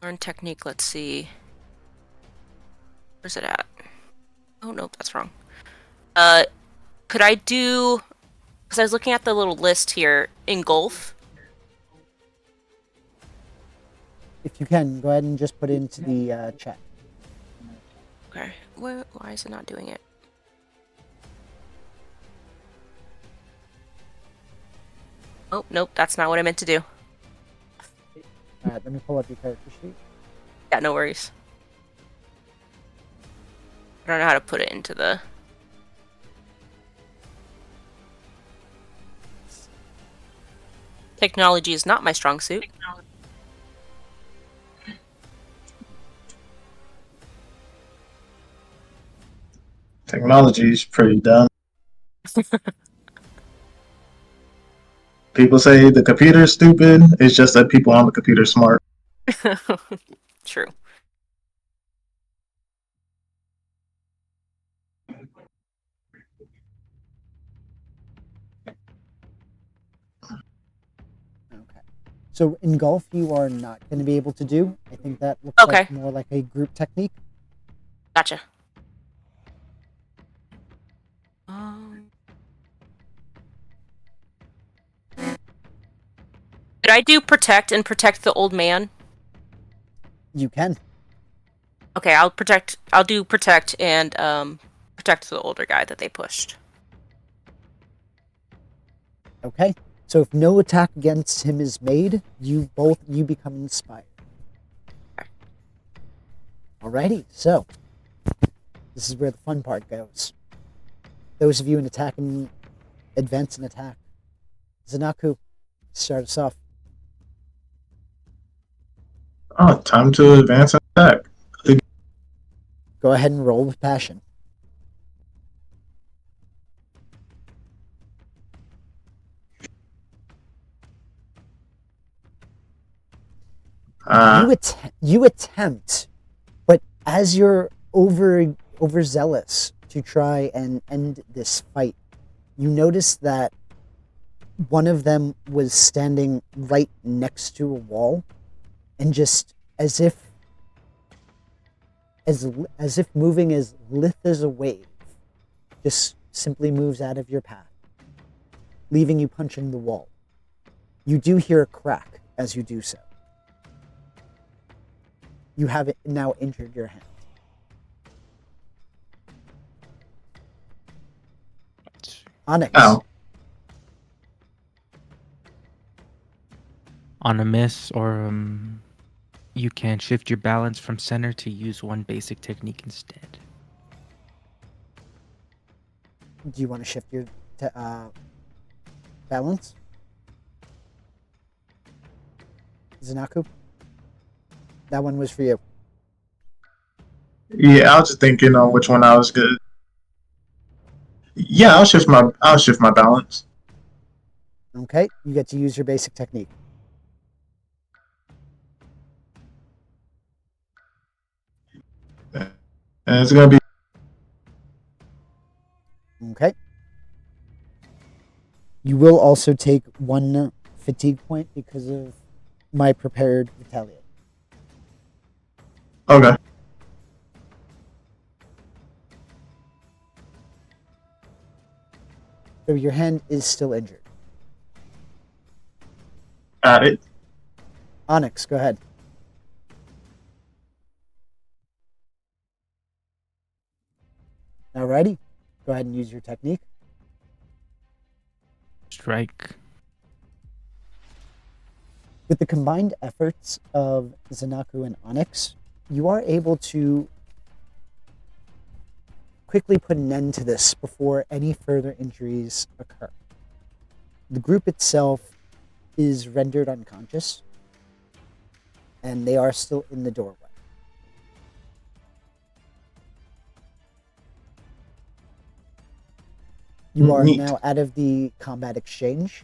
Learn technique, let's see. Where's it at? Oh nope, that's wrong. Could I do, because I was looking at the little list here, engulf? If you can, go ahead and just put it into the chat. Okay, why is it not doing it? Oh, nope, that's not what I meant to do. Alright, let me pull up your character sheet. Yeah, no worries. I don't know how to put it into the... Technology is not my strong suit. Technology is pretty dumb. People say the computer's stupid. It's just that people on the computer are smart. True. Okay. So engulf you are not going to be able to do. I think that looks like more like a group technique. Gotcha. Could I do protect and protect the old man? You can. Okay, I'll do protect and protect the older guy that they pushed. Okay. So if no attack against him is made, you become inspired. Alrighty, so this is where the fun part goes. Those of you in attack and advance and attack. Zenaku, start us off. Oh, time to advance and attack. Go ahead and roll with passion. You attempt, but as you're overzealous to try and end this fight, you notice that one of them was standing right next to a wall, and just as if moving as lithe as a wave, just simply moves out of your path, leaving you punching the wall. You do hear a crack as you do so. You have it now injured your hand. Onyx. Ow. On a miss, or you can shift your balance from center to use one basic technique instead. Do you want to shift your balance? Zenaku? That one was for you. Yeah, I was just thinking on which one I was good. Yeah, I'll shift my balance. Okay, you get to use your basic technique. And it's gonna be Okay. You will also take 1 fatigue point because of my prepared retaliate. okay. So your hand is still injured. Got it. Onyx, go ahead. Alrighty. Go ahead and use your technique. Strike. With the combined efforts of Zenaku and Onyx, you are able to quickly put an end to this before any further injuries occur. The group itself is rendered unconscious, and they are still in the doorway. You are Neat. now out of the combat exchange.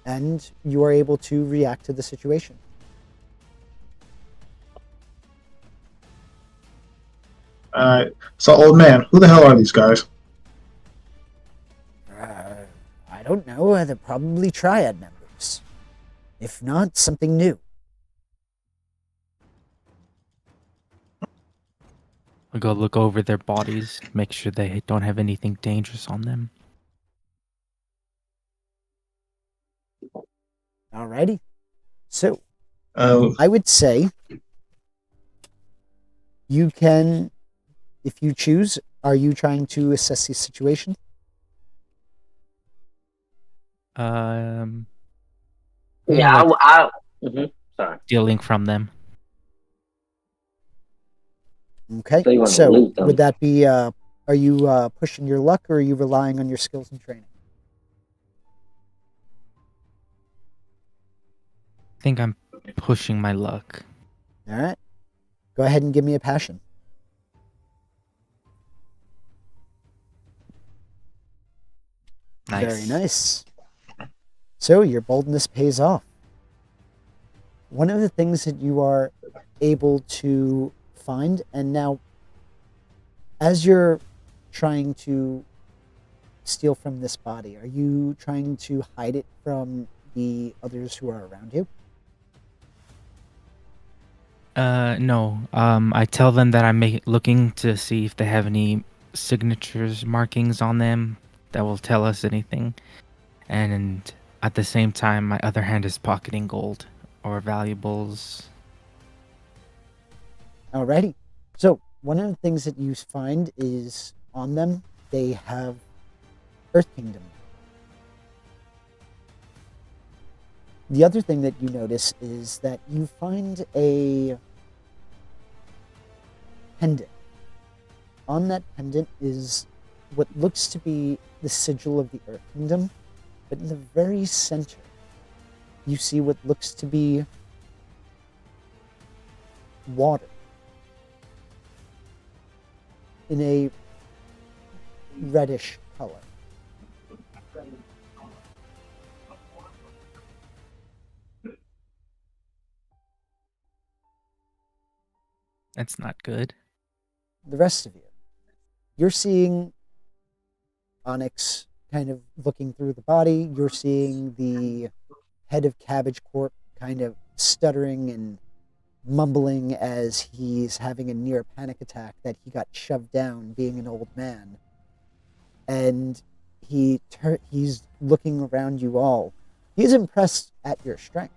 And you are able to react to the situation. So old man, who the hell are these guys? I don't know. They're probably Triad members. If not, something new. I'll go look over their bodies, make sure they don't have anything dangerous on them. Alrighty. So, Oh, I would say you can, if you choose, are you trying to assess the situation? Yeah, like sorry. stealing from them. Okay. So you want to So, loot them. would that be, are you pushing your luck or are you relying on your skills and training? I think I'm pushing my luck. Alright. Go ahead and give me a passion. Nice. Very nice. So your boldness pays off. One of the things that you are able to find, and now as you're trying to steal from this body, are you trying to hide it from the others who are around you? No. I tell them that I'm looking to see if they have any signatures, markings on them that will tell us anything. And at the same time, my other hand is pocketing gold or valuables. Alrighty. So one of the things that you find is on them, they have Earth Kingdom. The other thing that you notice is that you find a pendant. On that pendant is what looks to be the sigil of the Earth Kingdom, but in the very center, you see what looks to be water in a reddish color. That's not good. The rest of you, you're seeing Onyx kind of looking through the body. You're seeing the head of Cabbage Corp kind of stuttering and mumbling as he's having a near panic attack that he got shoved down being an old man. And he's looking around you all. He's impressed at your strength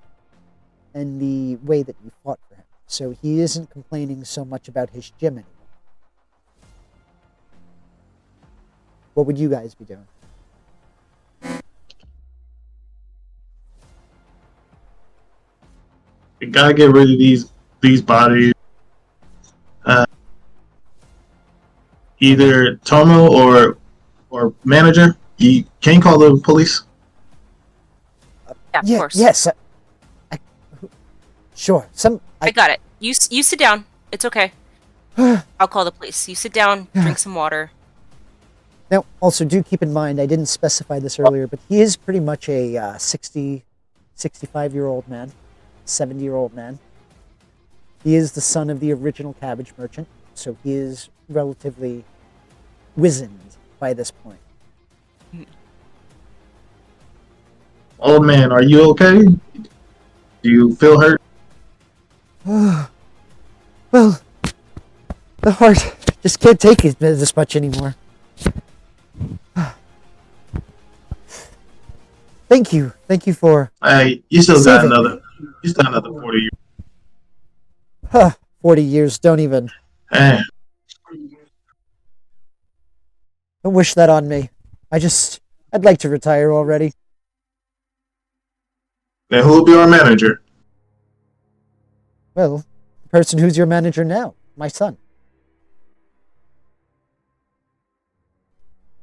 and the way that you fought for him. So he isn't complaining so much about his gym anymore. What would you guys be doing? We gotta get rid of these bodies. Either Toma or manager. Can you call the police? Yeah, of course. Yes. Sure. I got it. You sit down. It's okay. I'll call the police. You sit down, drink some water. Now, also, do keep in mind, I didn't specify this earlier, but he is pretty much a 60, 65-year-old man, 70-year-old man. He is the son of the original cabbage merchant, so he is relatively wizened by this point. Old man, are you okay? Do you feel hurt? Well, the heart just can't take it this much anymore. Thank you for You still got saving another. You still got another 40 years. 40 years, don't even. Eh. Don't wish that on me. I'd like to retire already. Then who'll be our manager? Well, the person who's your manager now, my son.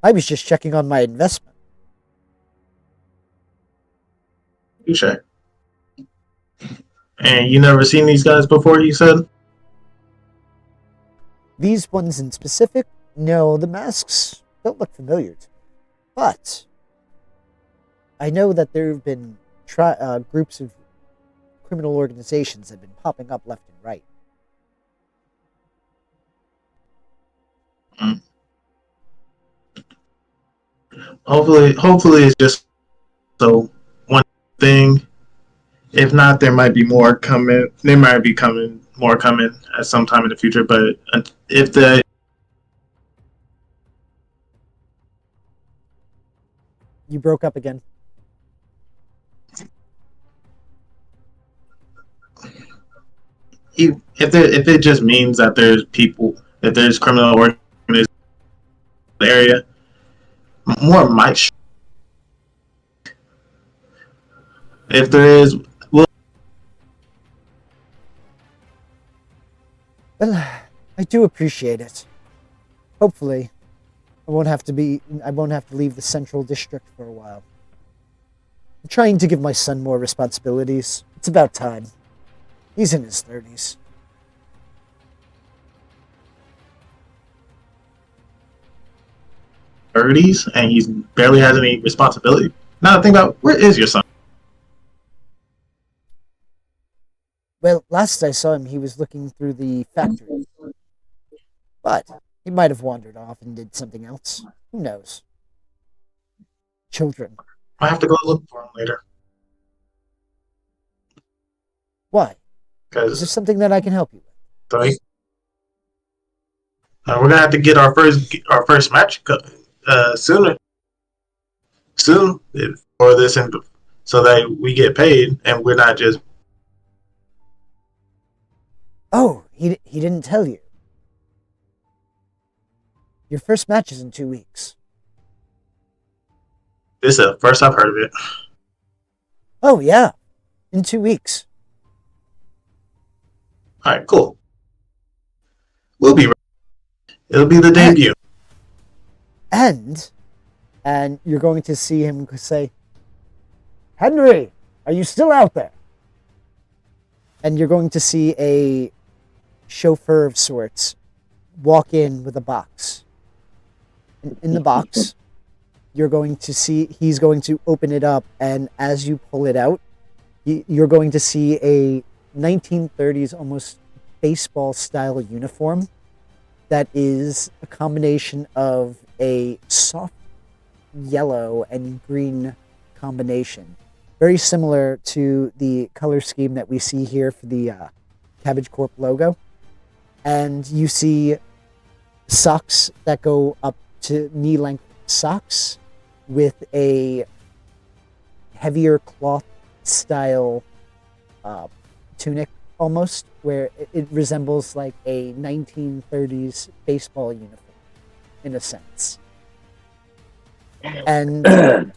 I was just checking on my investment. Touche. And you never seen these guys before, you said? These ones in specific? No, the masks don't look familiar to me. But I know that there have been groups of criminal organizations that have been popping up left and right. Mm. Hopefully it's just so one thing. If not, there might be more coming. There might be more coming at some time in the future. But if You broke up again. if it just means that there's criminal organizations in the area, more might. If there is, Well, I do appreciate it. Hopefully, I won't have to leave the central district for a while. I'm trying to give my son more responsibilities. It's about time. He's in his 30s. And he barely has any responsibility. Now think about, where is your son? Well, last I saw him, he was looking through the factory. But he might have wandered off and did something else. Who knows? Children. I have to go look for him later. Why? Is there Because something that I can help you with? we're gonna have to get our first match soon for this, and so that we get paid and we're not just. Oh, he didn't tell you. Your first match is in 2 weeks. This is the first I've heard of it. Oh, yeah. In 2 weeks. All right, cool. We'll be ready. It'll be the debut. And you're going to see him say, Henry, are you still out there? And you're going to see a chauffeur of sorts walk in with a box. And in the box, you're going to see, he's going to open it up, and as you pull it out, you're going to see a 1930s almost baseball style uniform that is a combination of a soft yellow and green combination. Very similar to the color scheme that we see here for the Cabbage Corp logo. And you see socks that go up to knee-length socks with a heavier cloth style tunic almost, where it resembles like a 1930s baseball uniform in a sense. And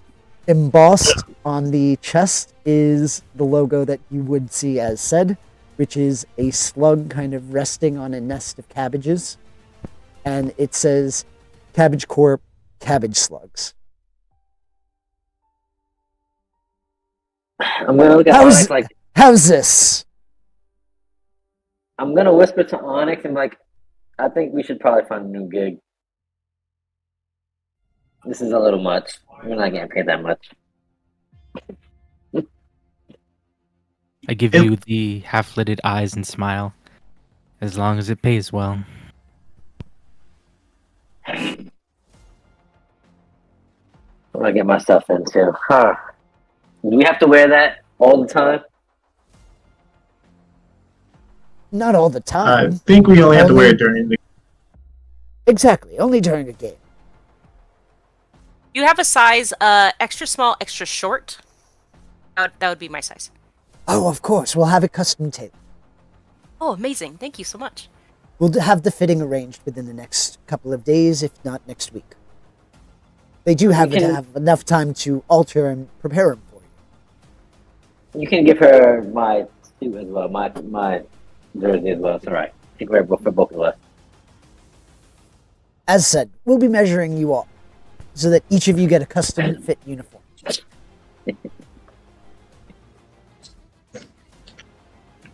Embossed on the chest is the logo that you would see as said, which is a slug kind of resting on a nest of cabbages. And it says Cabbage Corp, Cabbage Slugs. I'm gonna look at Onyx like, How's this? I'm gonna whisper to Onyx and like, I think we should probably find a new gig. This is a little much. We're not getting paid that much. I give you the half-lidded eyes and smile, as long as it pays well. What do I get myself into? Huh. Do we have to wear that all the time? Not all the I time. think we only have to wear it during the. Exactly, only during a game. You have a size extra small, extra short. That would be my size. Oh, of course, we'll have it custom tailored. Oh, amazing. Thank you so much. We'll have the fitting arranged within the next couple of days, if not next week. They do have to have enough time to alter and prepare them for you. You can give her my suit as well, my jersey as well. It's alright. I think we're for both of us. As said, we'll be measuring you all, so that each of you get a custom fit uniform.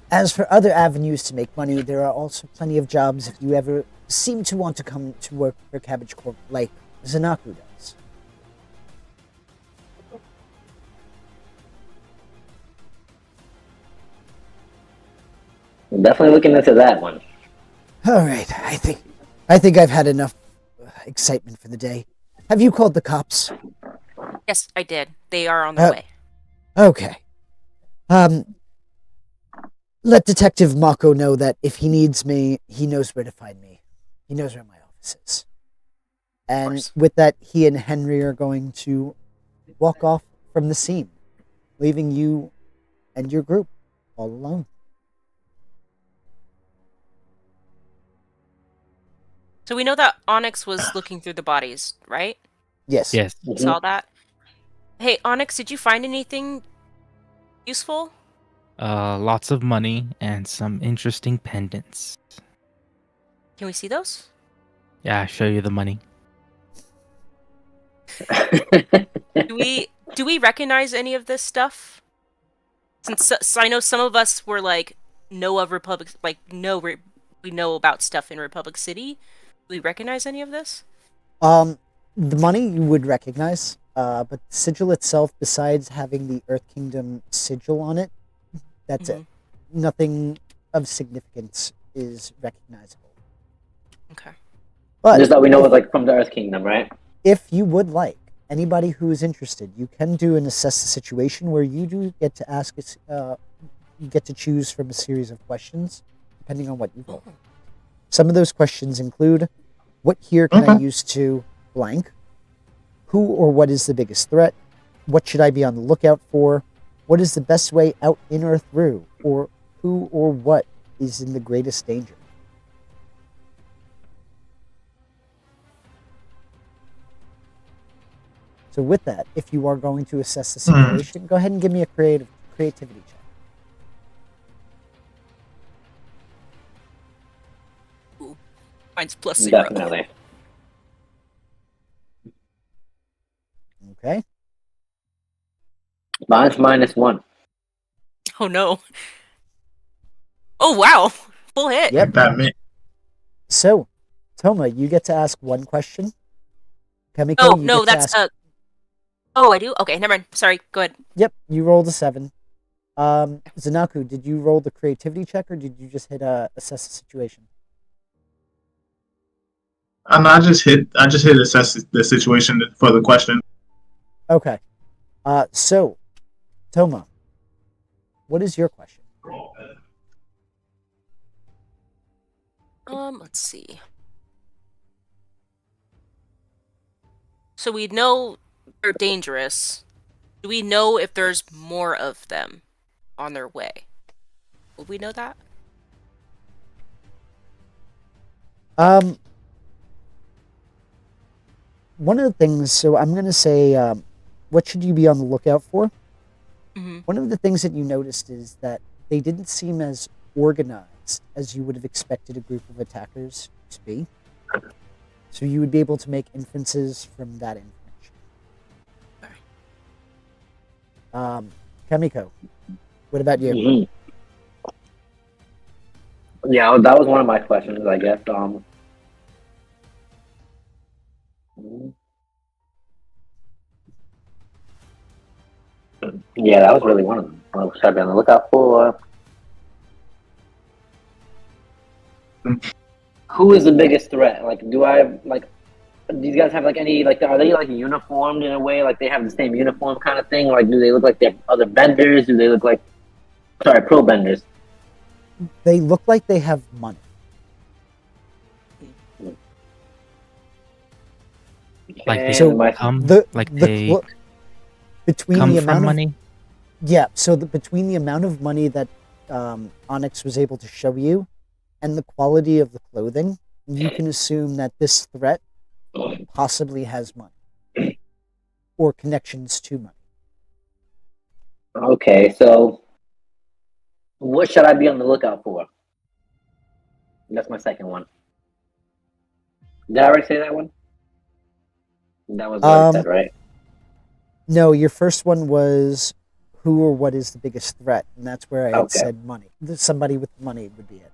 As for other avenues to make money, there are also plenty of jobs if you ever seem to want to come to work for Cabbage Corp like Zenaku does. I'm definitely looking into that one. All right, I think I've had enough excitement for the day. Have you called the cops? Yes, I did. They are on their way. Okay. Let Detective Mako know that if he needs me, he knows where to find me. He knows where my office is. And with that, he and Henry are going to walk off from the scene, leaving you and your group all alone. So we know that Onyx was looking through the bodies, right? Yes. Yes. We saw that. Hey, Onyx, did you find anything useful? Lots of money and some interesting pendants. Can we see those? Yeah, I'll show you the money. Do we recognize any of this stuff? Since I know some of us were like know of Republic, like we know about stuff in Republic City. Do we recognize any of this? The money you would recognize, but the sigil itself, besides having the Earth Kingdom sigil on it, that's it. Nothing of significance is recognizable. Okay. But just that we know it's like from the Earth Kingdom, right? if you would like, anybody who is interested, you can do an assess the situation where you do get to ask, you get to choose from a series of questions, depending on what you roll. Some of those questions include, what here can I use to blank? Who or what is the biggest threat? What should I be on the lookout for? What is the best way out, in, or through? Or who or what is in the greatest danger? So with that, if you are going to assess the situation, go ahead and give me a creativity check. Ooh. Mine's +0. Definitely. Okay. Mine's -1. Oh no. Oh wow. Full hit. Yep. That meant So, Toma, you get to ask one question. Kamiko, Oh you no, get to that's ask... Oh, I do? Okay, never mind. Sorry, go ahead. Yep, you rolled a 7. Zenaku, did you roll the creativity check, or did you just hit assess the situation? I just hit assess the situation for the question. Okay. So, Toma, what is your question? Let's see. So we know they're dangerous. Do we know if there's more of them on their way? Will we know that? One of the things, so I'm going to say, what should you be on the lookout for? Hmm. One of the things that you noticed is that they didn't seem as organized as you would have expected a group of attackers to be. So you would be able to make inferences from that information. Kamiko, what about you? Mhm. Yeah, that was one of my questions, I guess. Yeah, that was really one of them. What should I be on the lookout for? Who is the biggest threat? Like, do I have, like, do these guys have like any, like, are they like uniformed in a way? Like they have the same uniform kind of thing? Like, do they look like they're other benders? Do they look like, sorry, pro benders? They look like they have money. Like they So come, like the they clo- between come the from amount of money. yeah, so between the amount of money that Onyx was able to show you and the quality of the clothing, you can assume that this threat possibly has money or connections to money. Okay, so what should I be on the lookout for? That's my second one. Did I already say that one? That was what I said, right? No, your first one was who or what is the biggest threat, and that's where I had said money. Somebody with money would be it.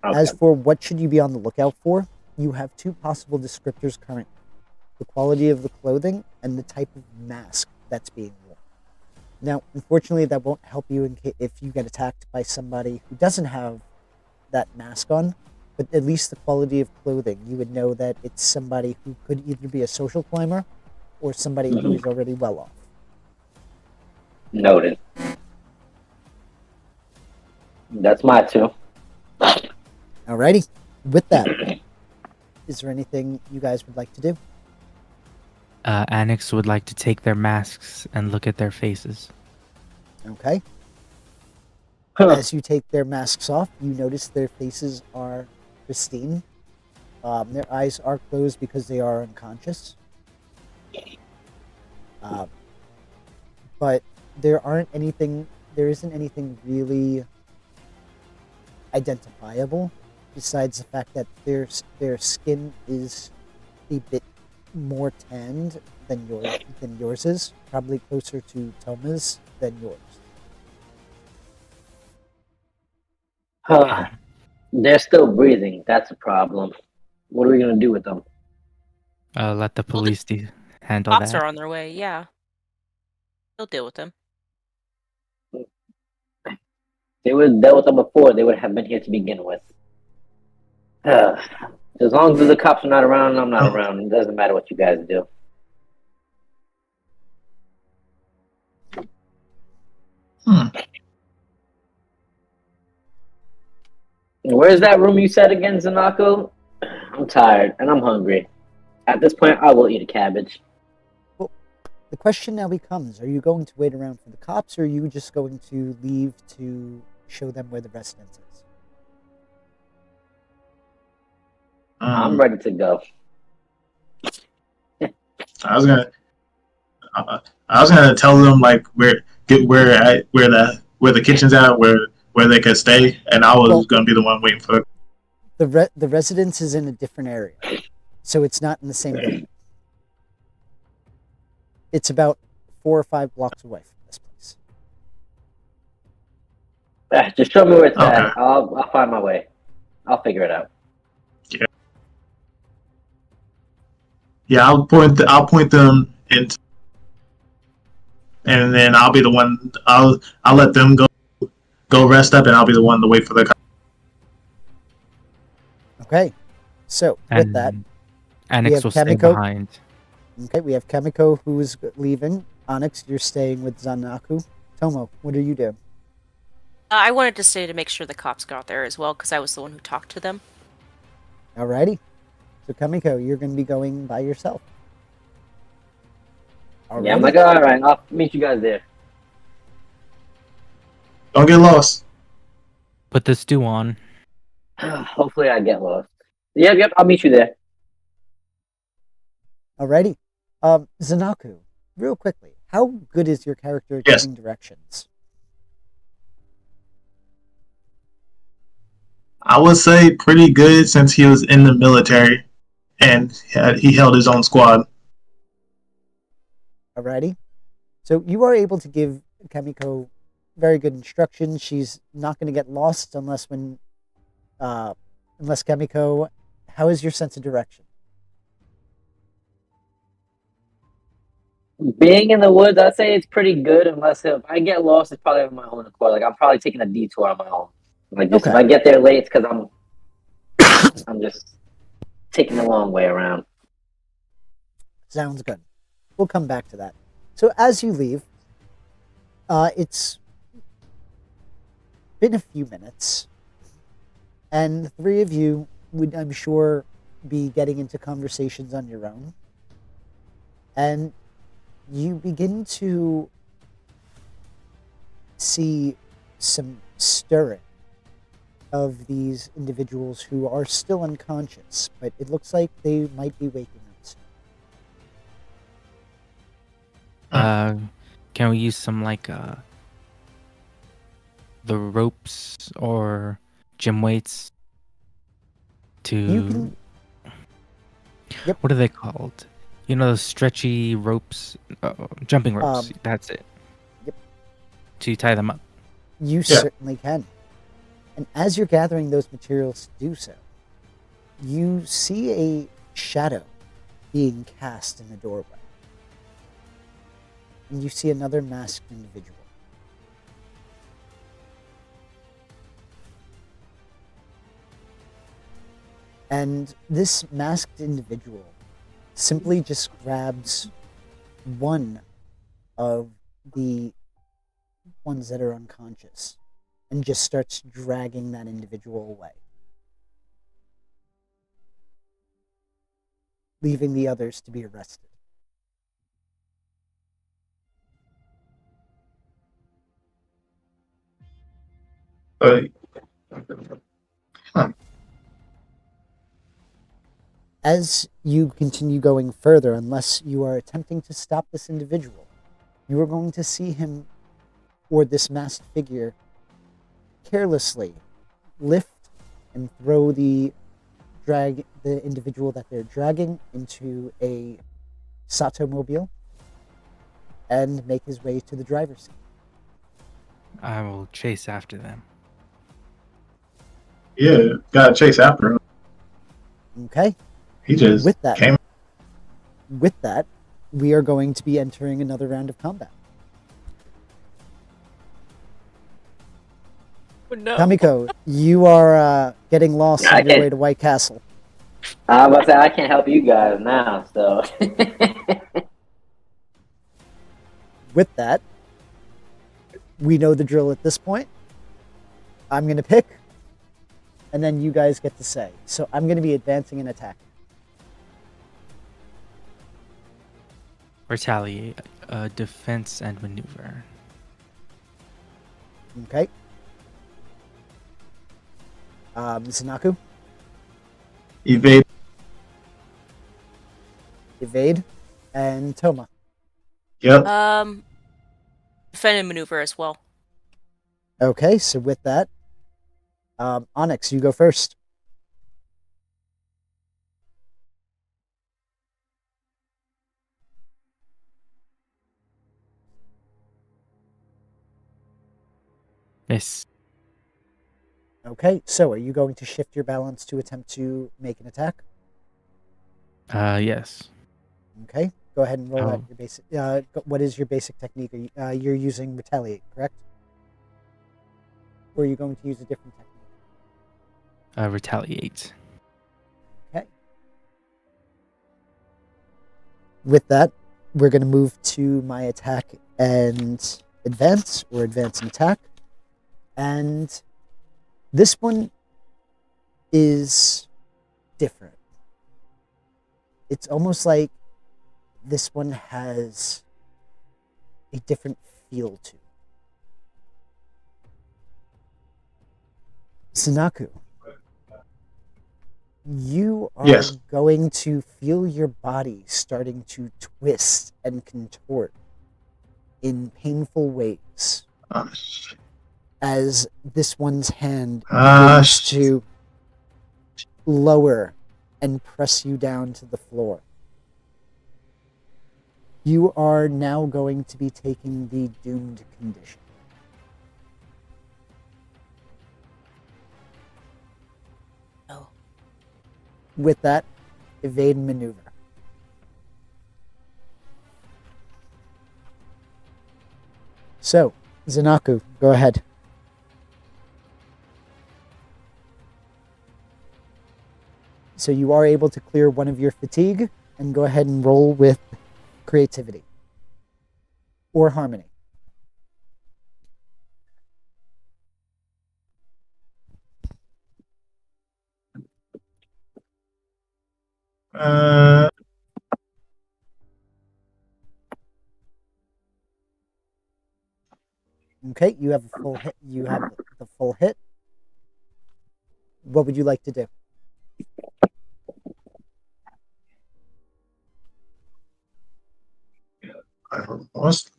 As for what should you be on the lookout for, you have two possible descriptors currently: the quality of the clothing and the type of mask that's being worn. Now, unfortunately, that won't help you if you get attacked by somebody who doesn't have that mask on, but at least the quality of clothing, you would know that it's somebody who could either be a social climber or somebody who is already well off. Noted. That's my two. Alrighty. With that, is there anything you guys would like to do? Onyx would like to take their masks and look at their faces. Okay. As you take their masks off, you notice their faces are pristine. Their eyes are closed because they are unconscious. But there isn't anything really identifiable besides the fact that their skin is a bit more tanned than yours is, probably closer to Toma's than yours. They're still breathing. That's a problem. What are we gonna do with them? Let the police handle Cops that. are on their way. Yeah, they'll deal with them. They would have dealt with them before. They would have been here to begin with. As long as the cops are not around, I'm not around. It doesn't matter what you guys do. Where's that room you said again, Zenaku? I'm tired and I'm hungry. At this point, I will eat a cabbage. Well, the question now becomes, are you going to wait around for the cops, or are you just going to leave to show them where the residence is? I'm ready to go. I was gonna tell them like where the kitchen's at, where they could stay, and I was gonna be the one waiting for the residence is in a different area, so it's not in the same building. It's about 4 or 5 blocks away from this place. Just show me where it's at. I'll find my way. I'll figure it out. Yeah, I'll point them into, and then I'll be the one. I'll let them go rest up, and I'll be the one to wait for the. Okay, so with that, Onyx will stay behind. Okay, we have Kamiko who is leaving. Onyx, you're staying with Zenaku. Toma, what are you doing? I wanted to stay to make sure the cops got there as well, because I was the one who talked to them. Alrighty. So Kamiko, you're going to be going by yourself. Alrighty. Yeah, I'm like, alright, I'll meet you guys there. Don't get lost. Put the stew on. Hopefully I get lost. Yep, I'll meet you there. Alrighty. Zenaku, real quickly, how good is your character at Yes. giving directions? I would say pretty good since he was in the military and he held his own squad. Alrighty. So you are able to give Kamiko very good instructions. She's not going to get lost unless Kamiko. How is your sense of direction? Being in the woods, I'd say it's pretty good. Unless if I get lost, it's probably on my own accord. Like I'm probably taking a detour on my own. Like just if Okay. I get there late, it's because I'm just taking the long way around. Sounds good. We'll come back to that. So as you leave, it's been a few minutes, and the three of you would, I'm sure, be getting into conversations on your own. And you begin to see some stirring of these individuals who are still unconscious, but it looks like they might be waking up soon. Can we use some like the ropes or gym weights to? You can. Yep. What are they called? You know, those stretchy ropes, jumping ropes. That's it. Yep. To tie them up. You certainly can. And as you're gathering those materials to do so, you see a shadow being cast in the doorway. And you see another masked individual. And this masked individual simply just grabs one of the ones that are unconscious and just starts dragging that individual away, leaving the others to be arrested. As you continue going further, unless you are attempting to stop this individual, you are going to see him, or this masked figure, carelessly lift and throw the individual that they're dragging into a Sato-mobile and make his way to the driver's seat. I will chase after them. Yeah, gotta chase after him. Okay. He just came. With that, we are going to be entering another round of combat. Oh, no. Kamiko, you are getting lost on your way to White Castle. I was about to say I can't help you guys now, so. With that, we know the drill at this point. I'm going to pick, and then you guys get to say. So I'm going to be advancing and attacking. Retaliate, defense and maneuver. Okay. Zenaku? Evade. Evade. And Toma. Yep. Defend and maneuver as well. Okay, so with that, Onyx, you go first. Yes. Okay, so are you going to shift your balance to attempt to make an attack? Yes. Okay, go ahead and roll out Oh. your basic. What is your basic technique? You're using retaliate, correct? Or are you going to use a different technique? Retaliate. Okay. With that, we're going to move to my attack and advance, or advance and attack. And this one is different. It's almost like this one has a different feel to it. Zenaku, You are Yes. going to feel your body starting to twist and contort in painful ways Shit. as this one's hand Ah, begins shit. to lower and press you down to the floor. You are now going to be taking the doomed condition. Oh. With that, evade and maneuver. So, Zenaku, go ahead. So you are able to clear one of your fatigue and go ahead and roll with creativity or harmony. Uh, Okay, you have a full hit. You have the full hit. What would you like to do? what's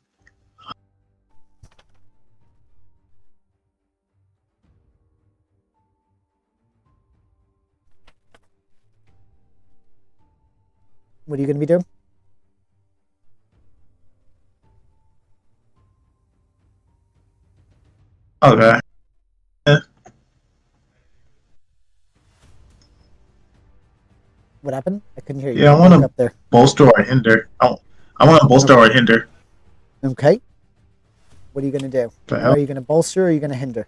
What are you going to be doing? okay? What happened? I couldn't hear you. Yeah, I You want broke to up there. bolster or hinder. I want to bolster or hinder. Okay. What are you going to do? The Now, hell? are you going to bolster or are you going to hinder?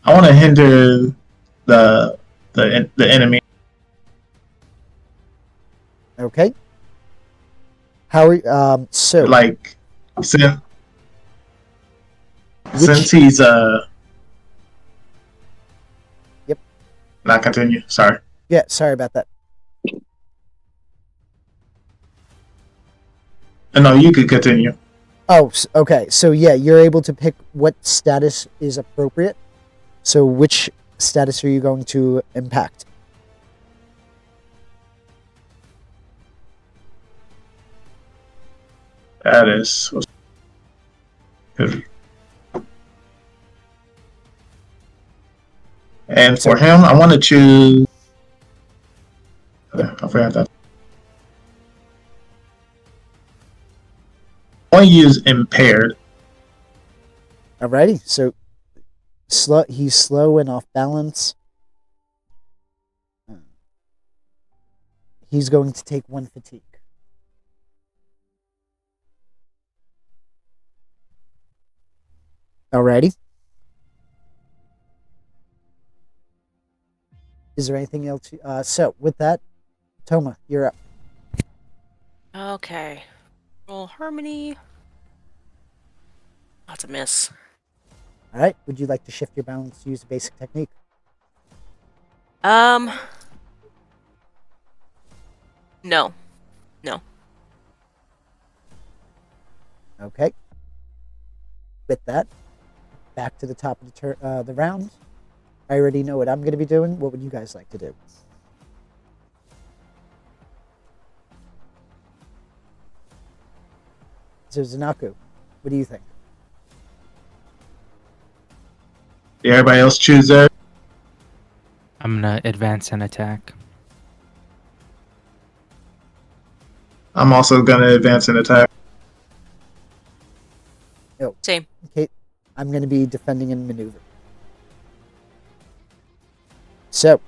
I want to hinder the enemy. Okay. How are so Like since which since he's Yep. Not continue. Sorry. Yeah, sorry about that. No, you could continue. Oh, okay. So yeah, you're able to pick what status is appropriate. So which status are you going to impact? That is. And for him, I want to choose. I forgot that. I want to use impaired. Alrighty. So slow. He's slow and off balance. He's going to take 1 fatigue. Alrighty. Is there anything else? So with that, Toma, you're up. Okay. Roll harmony. That's a miss. All right. Would you like to shift your balance to use a basic technique? No. No. Okay. With that, back to the top of the round. I already know what I'm going to be doing. What would you guys like to do? So Zenaku, what do you think? Did everybody else choose there? I'm gonna advance and attack. I'm also gonna advance and attack. Same. Okay, I'm going to be defending and maneuver. So,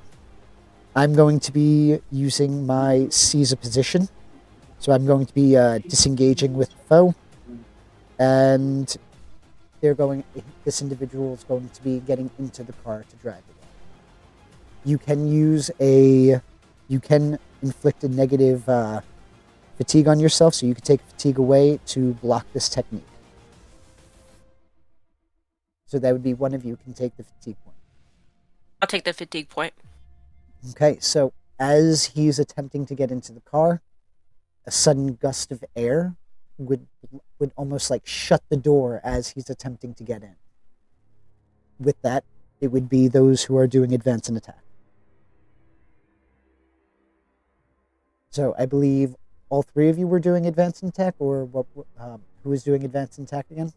I'm going to be using my seize a position. So I'm going to be disengaging with the foe, and this individual is going to be getting into the car to drive it. You can inflict a negative fatigue on yourself, so you can take fatigue away to block this technique. So that would be one of you can take the fatigue point. I'll take the fatigue point. Okay, so as he's attempting to get into the car, a sudden gust of air would almost like shut the door as he's attempting to get in. with that, it would be those who are doing advance and attack. So I believe all three of you were doing advance and attack, or what? Who was doing advance and attack again?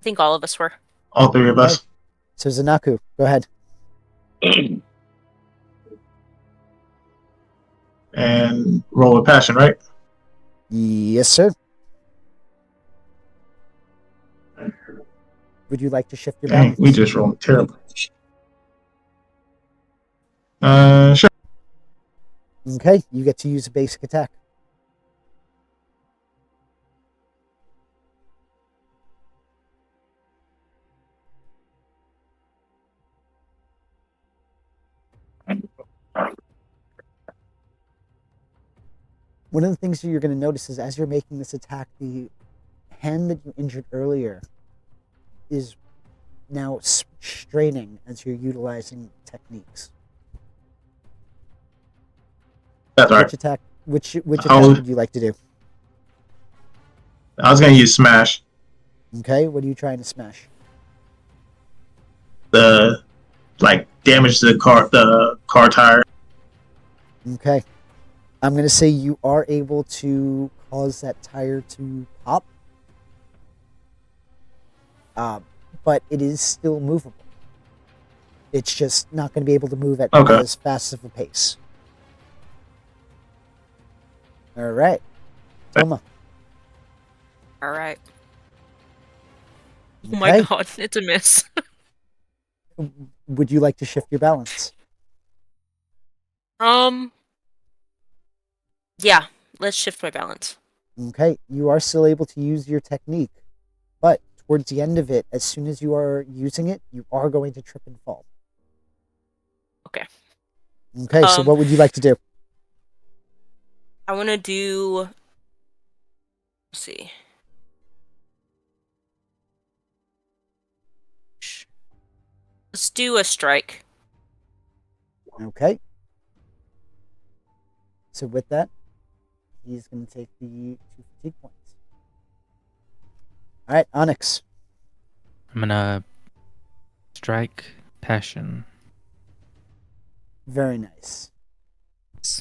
I think all of us were. All three of us. So Zenaku, go ahead. And roll with passion, right? Yes, sir. Would you like to shift your Dang, balance? we just rolled terrible. Sure. Okay, you get to use a basic attack. One of the things that you're going to notice is as you're making this attack, the hand that you injured earlier is now straining as you're utilizing techniques. That's right. Which attack would you like to do? I was going to use smash. Okay, what are you trying to smash? The damage to the car tire. Okay. I'm going to say you are able to cause that tire to pop. But it is still movable. It's just not going to be able to move at as fast of a pace. All right. Toma. All right. Okay. Oh my god, it's a miss. Would you like to shift your balance? Yeah, let's shift my balance. Okay, you are still able to use your technique, but towards the end of it, as soon as you are using it, you are going to trip and fall. Okay. Okay, so what would you like to do? I want to do... Let's see. Let's do a strike. Okay. So with that, he's going to take the 2 fatigue points. All right, Onyx. I'm gonna strike passion. Very nice.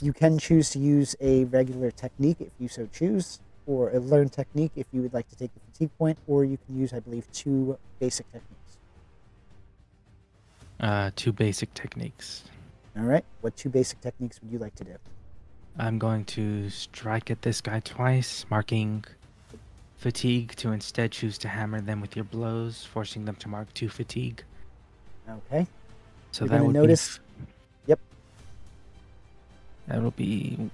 You can choose to use a regular technique if you so choose, or a learned technique if you would like to take the fatigue point, or you can use, I believe, 2 basic techniques. 2 basic techniques. All right. What 2 basic techniques would you like to do? I'm going to strike at this guy twice, marking fatigue to instead choose to hammer them with your blows, forcing them to mark 2 fatigue. Okay. So You're that gonna would notice. Yep. That'll be.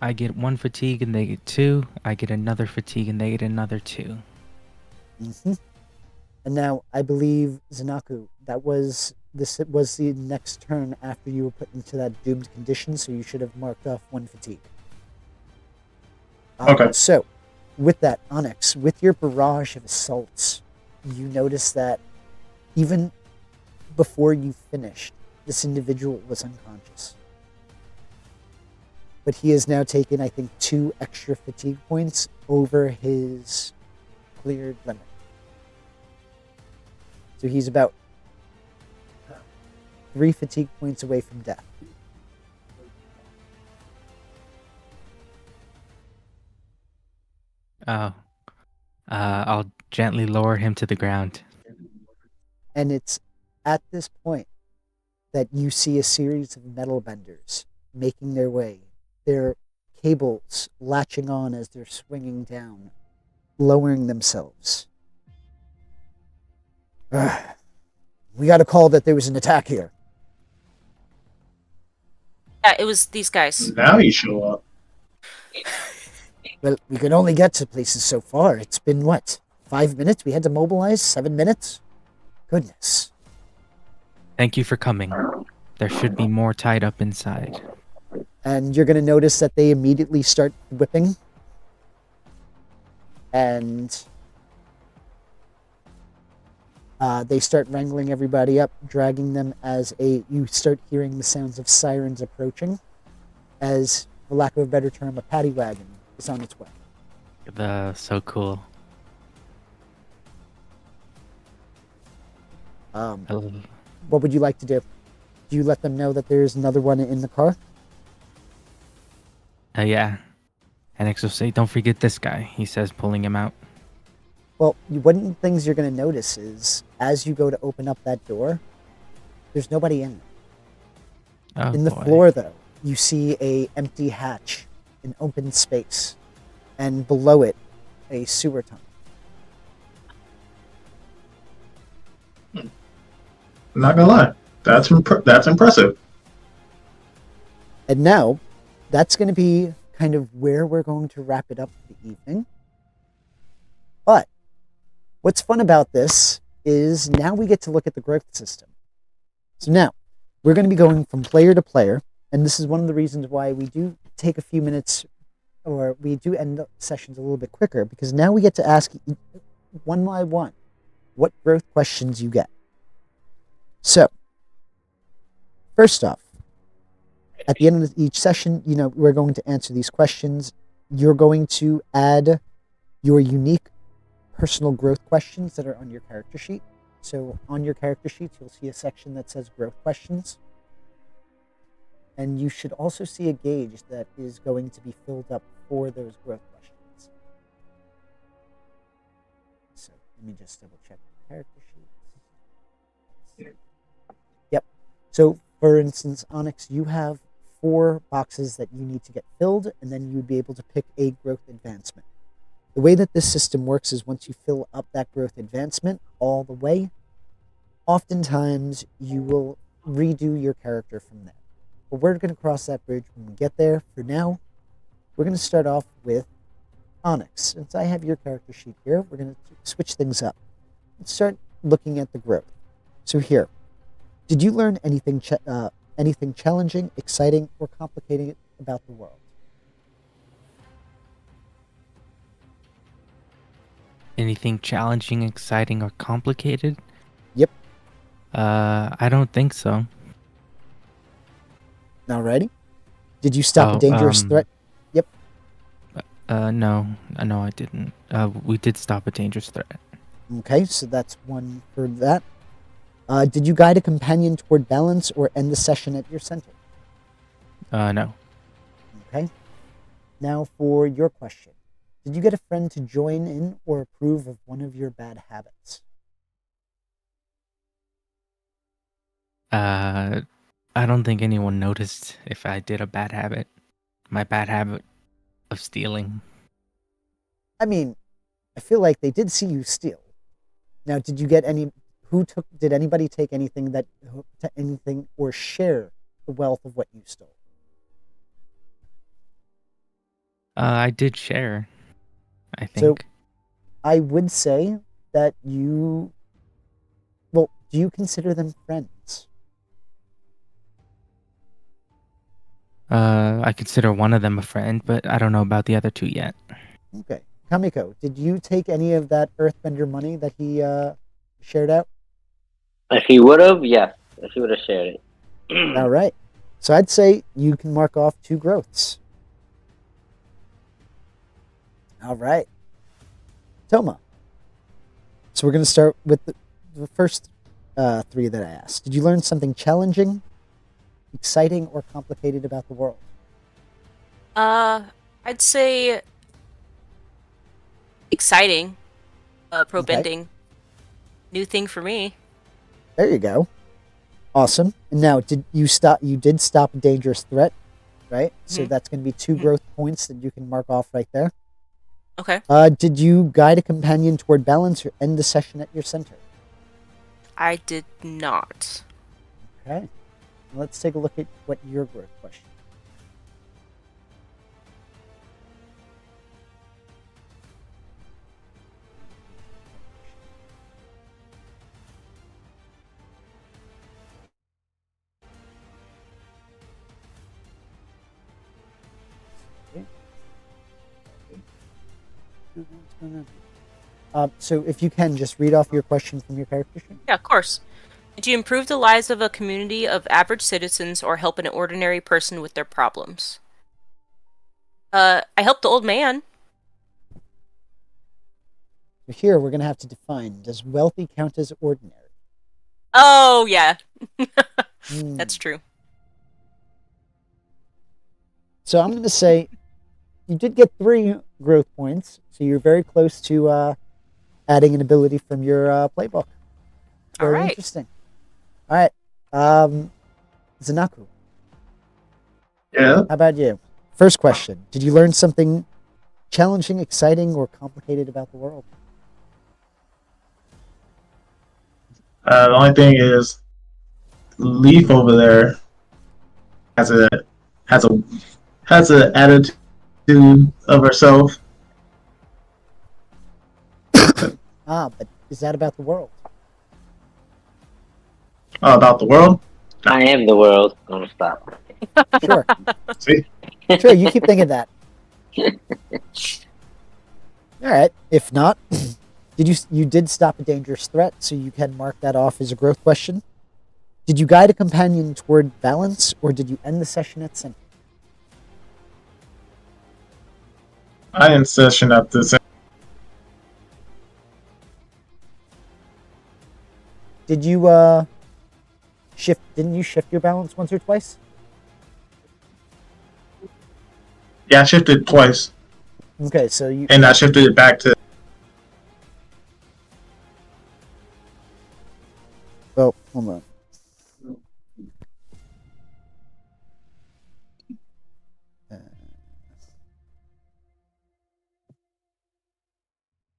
I get 1 fatigue and they get 2. I get another fatigue and they get another 2. Mm-hmm. And now I believe Zenaku, this was the next turn after you were put into that doomed condition, so you should have marked off 1 fatigue. Okay. So, with that, Onyx, with your barrage of assaults, you notice that even before you finished, this individual was unconscious. But he has now taken, I think, 2 extra fatigue points over his cleared limit. So he's about 3 fatigue points away from death. Oh. I'll gently lower him to the ground. And it's at this point that you see a series of metal benders making their way, their cables latching on as they're swinging down, lowering themselves. We got a call that there was an attack here. Yeah, it was these guys. Now you show up. Well, we can only get to places so far. It's been, 5 minutes? We had to mobilize? 7 minutes? Goodness. Thank you for coming. There should be more tied up inside. And you're going to notice that they immediately start whipping. And they start wrangling everybody up, dragging them as you start hearing the sounds of sirens approaching, as, for lack of a better term, a paddy wagon is on its way. So cool. Oh, What would you like to do? Do you let them know that there's another one in the car? yeah. Onyx will say, "Don't forget this guy." He says, pulling him out. Well, one of the things you're going to notice is as you go to open up that door, there's nobody in there. Oh, In the boy. floor, though, you see a empty hatch, an open space, and below it, a sewer tunnel. I'm not gonna lie, that's impressive. And now, that's going to be kind of where we're going to wrap it up for the evening. But what's fun about this is now we get to look at the growth system. So now, we're going to be going from player to player, and this is one of the reasons why we do take a few minutes, or we do end up sessions a little bit quicker, because now we get to ask one by one what growth questions you get. So, first off, at the end of each session, we're going to answer these questions. You're going to add your unique personal growth questions that are on your character sheet. So on your character sheet, you'll see a section that says growth questions. And you should also see a gauge that is going to be filled up for those growth questions. So let me just double check the character sheets. Yep. So for instance, Onyx, you have 4 boxes that you need to get filled, and then you'd be able to pick a growth advancement. The way that this system works is once you fill up that growth advancement all the way, oftentimes you will redo your character from there. But we're going to cross that bridge when we get there. For now, we're going to start off with Onyx. Since I have your character sheet here, we're going to switch things up. Let's start looking at the growth. So here, did you learn anything challenging, exciting, or complicated about the world? Anything challenging, exciting, or complicated? Yep. I don't think so. Alrighty. Did you stop a dangerous threat? Yep. No, I didn't. We did stop a dangerous threat. Okay, so that's one for that. Did you guide a companion toward balance or end the session at your center? No. Okay. Now for your question. Did you get a friend to join in or approve of one of your bad habits? I don't think anyone noticed if I did a bad habit. My bad habit of stealing. I mean, I feel like they did see you steal. Now, did you get any? Did anybody take anything or share the wealth of what you stole? I did share, I think. So, I would say that do you consider them friends? I consider one of them a friend, but I don't know about the other 2 yet. Okay. Kamiko, did you take any of that earthbender money that he shared out? If he would have, yes. If he would have shared it. All right. So I'd say you can mark off 2 growths. All right. Toma. So we're going to start with the first 3 that I asked. Did you learn something challenging, exciting, or complicated about the world? I'd say exciting. Pro Okay. bending. New thing for me. There you go. Awesome. And now, you did stop a dangerous threat, right? So that's going to be 2 growth points that you can mark off right there. Okay. Did you guide a companion toward balance or end the session at your center? I did not. Okay. Let's take a look at what your growth question. So if you can, just read off your question from your character sheet. Yeah, of course. Did you improve the lives of a community of average citizens or help an ordinary person with their problems? I helped the old man. So here we're going to have to define, does wealthy count as ordinary? Oh yeah, Hmm. that's true. So I'm going to say you did get 3 growth points, so you're very close to adding an ability from your playbook. All Very right. interesting. All right, Zenaku, Yeah. how about you? First question: did you learn something challenging, exciting, or complicated about the world? The only thing is, Leaf over there has a has a has an attitude of herself. But is that about the world? About the world. I am the world. Don't stop. Sure, See, sure. You keep thinking that. All right. If not, you did stop a dangerous threat, so you can mark that off as a growth question. Did you guide a companion toward balance, or did you end the session at center? I in session at this. Did you shift? Didn't you shift your balance once or twice? Yeah, I shifted twice, Okay, so you. and I shifted it back to. Oh, hold on.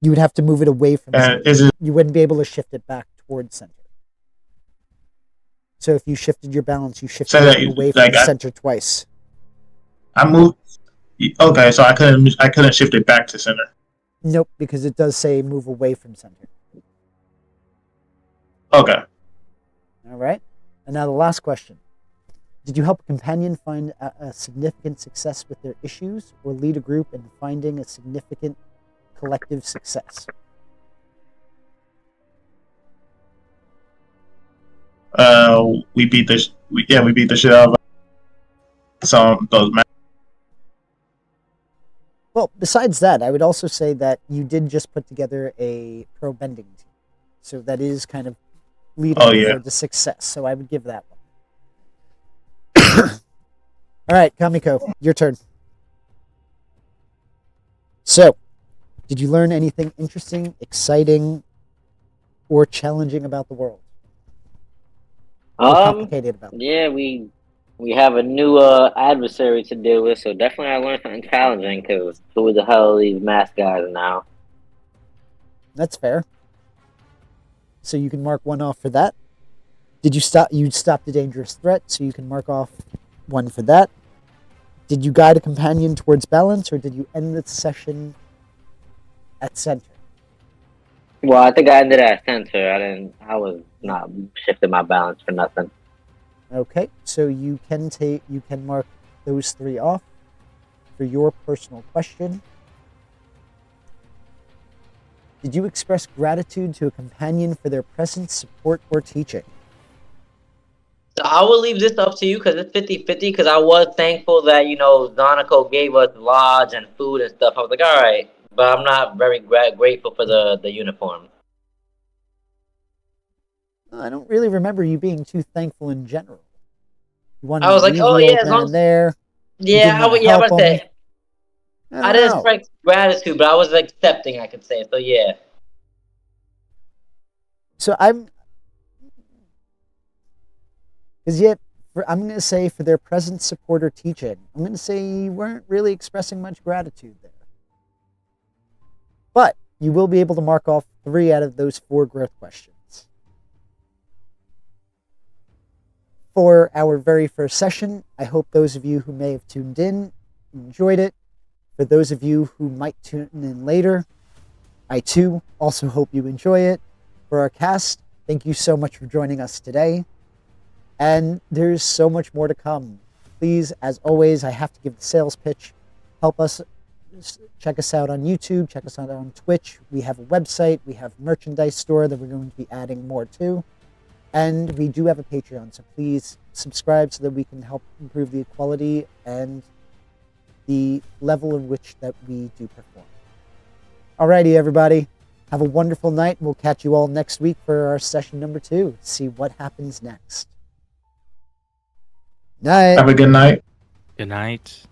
You would have to move it away from center. Is it You wouldn't be able to shift it back towards center. So if you shifted your balance, you shifted So that it away like from center twice. I moved? Okay, so I couldn't shift it back to center. Nope, because it does say move away from center. Okay. All right. And now the last question. Did you help a companion find a significant success with their issues, or lead a group in finding a significant collective success? We beat the we beat the shit out of some those. Well, besides that, I would also say that you did just put together a pro bending team. So that is kind of leading toward the success. So I would give that one. All right, Kamiko, your turn. So, did you learn anything interesting, exciting, or challenging about the world? Or complicated about it? Yeah, we have a new adversary to deal with, so definitely I learned something challenging. Because who the hell are these masked guys now? That's fair. So you can mark one off for that. Did you stop? You stopped a dangerous threat, so you can mark off one for that. Did you guide a companion towards balance, or did you end the session at center? Well, I think I ended at center. I was not shifting my balance for nothing. Okay, so you can mark those 3 off for your personal question. Did you express gratitude to a companion for their presence, support, or teaching? So I will leave this up to you because it's 50-50. Because I was thankful that Zenaku gave us lodge and food and stuff. I was like, all right, but I'm not very grateful for the uniform. I don't really remember you being too thankful in general. You wanted I was to like, leave oh the yeah, old man there. Yeah, I would. Yeah, I say. I didn't know. express gratitude, but I was accepting. I could say so. Yeah. So I'm going to say for their presence, support, or teaching, I'm going to say you weren't really expressing much gratitude there. But you will be able to mark off 3 out of those 4 growth questions. For our very first session, I hope those of you who may have tuned in enjoyed it. For those of you who might tune in later, I too also hope you enjoy it. For our cast, thank you so much for joining us today. And there's so much more to come. Please, as always, I have to give the sales pitch. Help us. Check us out on YouTube. Check us out on Twitch. We have a website. We have a merchandise store that we're going to be adding more to. And we do have a Patreon, so please subscribe so that we can help improve the quality and the level in which that we do perform. Alrighty, everybody. Have a wonderful night. We'll catch you all next week for our session number 2. See what happens next. Night. Have a good night. Good night.